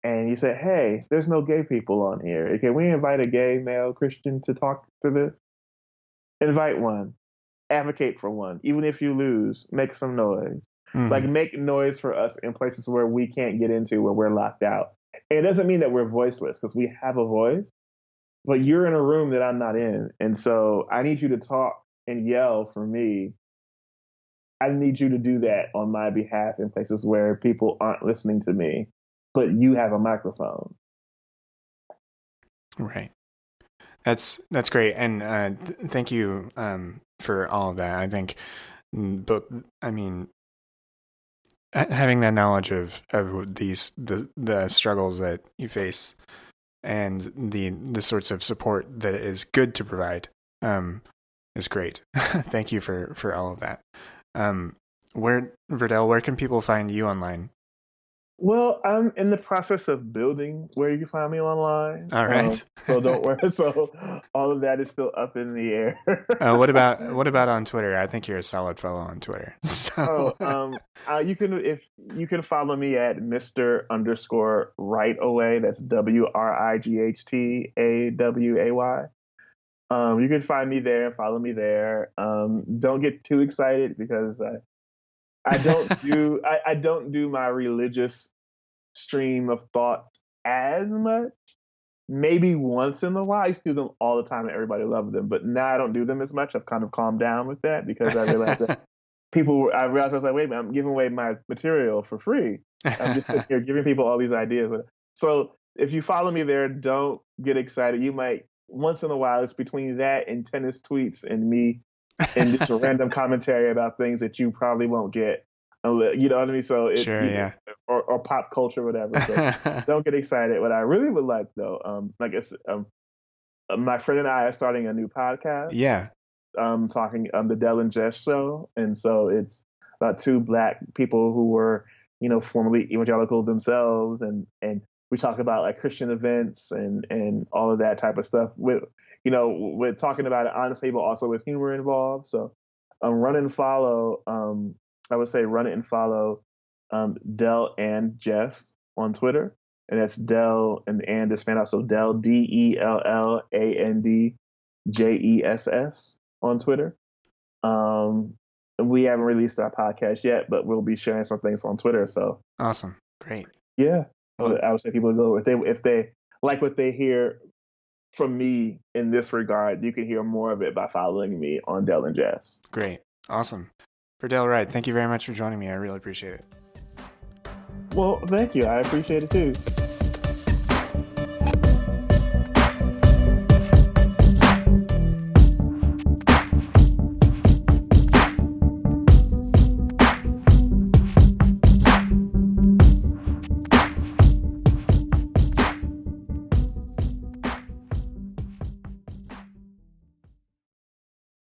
and you say, hey, there's no gay people on here, can we invite a gay male Christian to talk to this? Invite one, advocate for one. Even if you lose, make some noise. Like, make noise for us in places where we can't get into, where we're locked out. And it doesn't mean that we're voiceless, because we have a voice, but you're in a room that I'm not in. And so I need you to talk and yell for me. I need you to do that on my behalf in places where people aren't listening to me, but you have a microphone. Right. That's great. And thank you for all of that. I think having that knowledge of the struggles that you face and the sorts of support that is good to provide is great. Thank you for all of that. Verdell, where can people find you online? Well, I'm in the process of building where you can find me online. All right. So don't worry. So all of that is still up in the air. What about on Twitter? I think you're a solid fellow on Twitter. So. You can follow me at Mr_Wright. That's WRIGHTAWAY. You can find me there and follow me there. Don't get too excited, because I don't do my religious stream of thoughts as much. Maybe once in a while. I used to do them all the time and everybody loved them, but now I don't do them as much. I've kind of calmed down with that, because I realized that I was like, wait a minute, I'm giving away my material for free. I'm just sitting here giving people all these ideas. So if you follow me there, don't get excited. You might, once in a while, it's between that and tennis tweets and me and just a random commentary about things that you probably won't get. You know what I mean? So sure, yeah. Or pop culture, whatever. So don't get excited. What I really would like, though, my friend and I are starting a new podcast. Yeah. Talking the Dell and Jess show, and so it's about two Black people who were, formerly evangelical themselves, and we talk about like Christian events and all of that type of stuff. We're talking about it honestly, but also with humor involved. So, run and follow. I would say run it and follow Dell and Jess on Twitter, and that's Dell and is spelled out, so Dell DELLANDJESS on Twitter. We haven't released our podcast yet, but we'll be sharing some things on Twitter. So awesome, great. Yeah, I would say people go if they like what they hear from me in this regard. You can hear more of it by following me on Dell and Jess. Great, awesome. Verdell Wright, thank you very much for joining me. I really appreciate it. Well, thank you. I appreciate it too.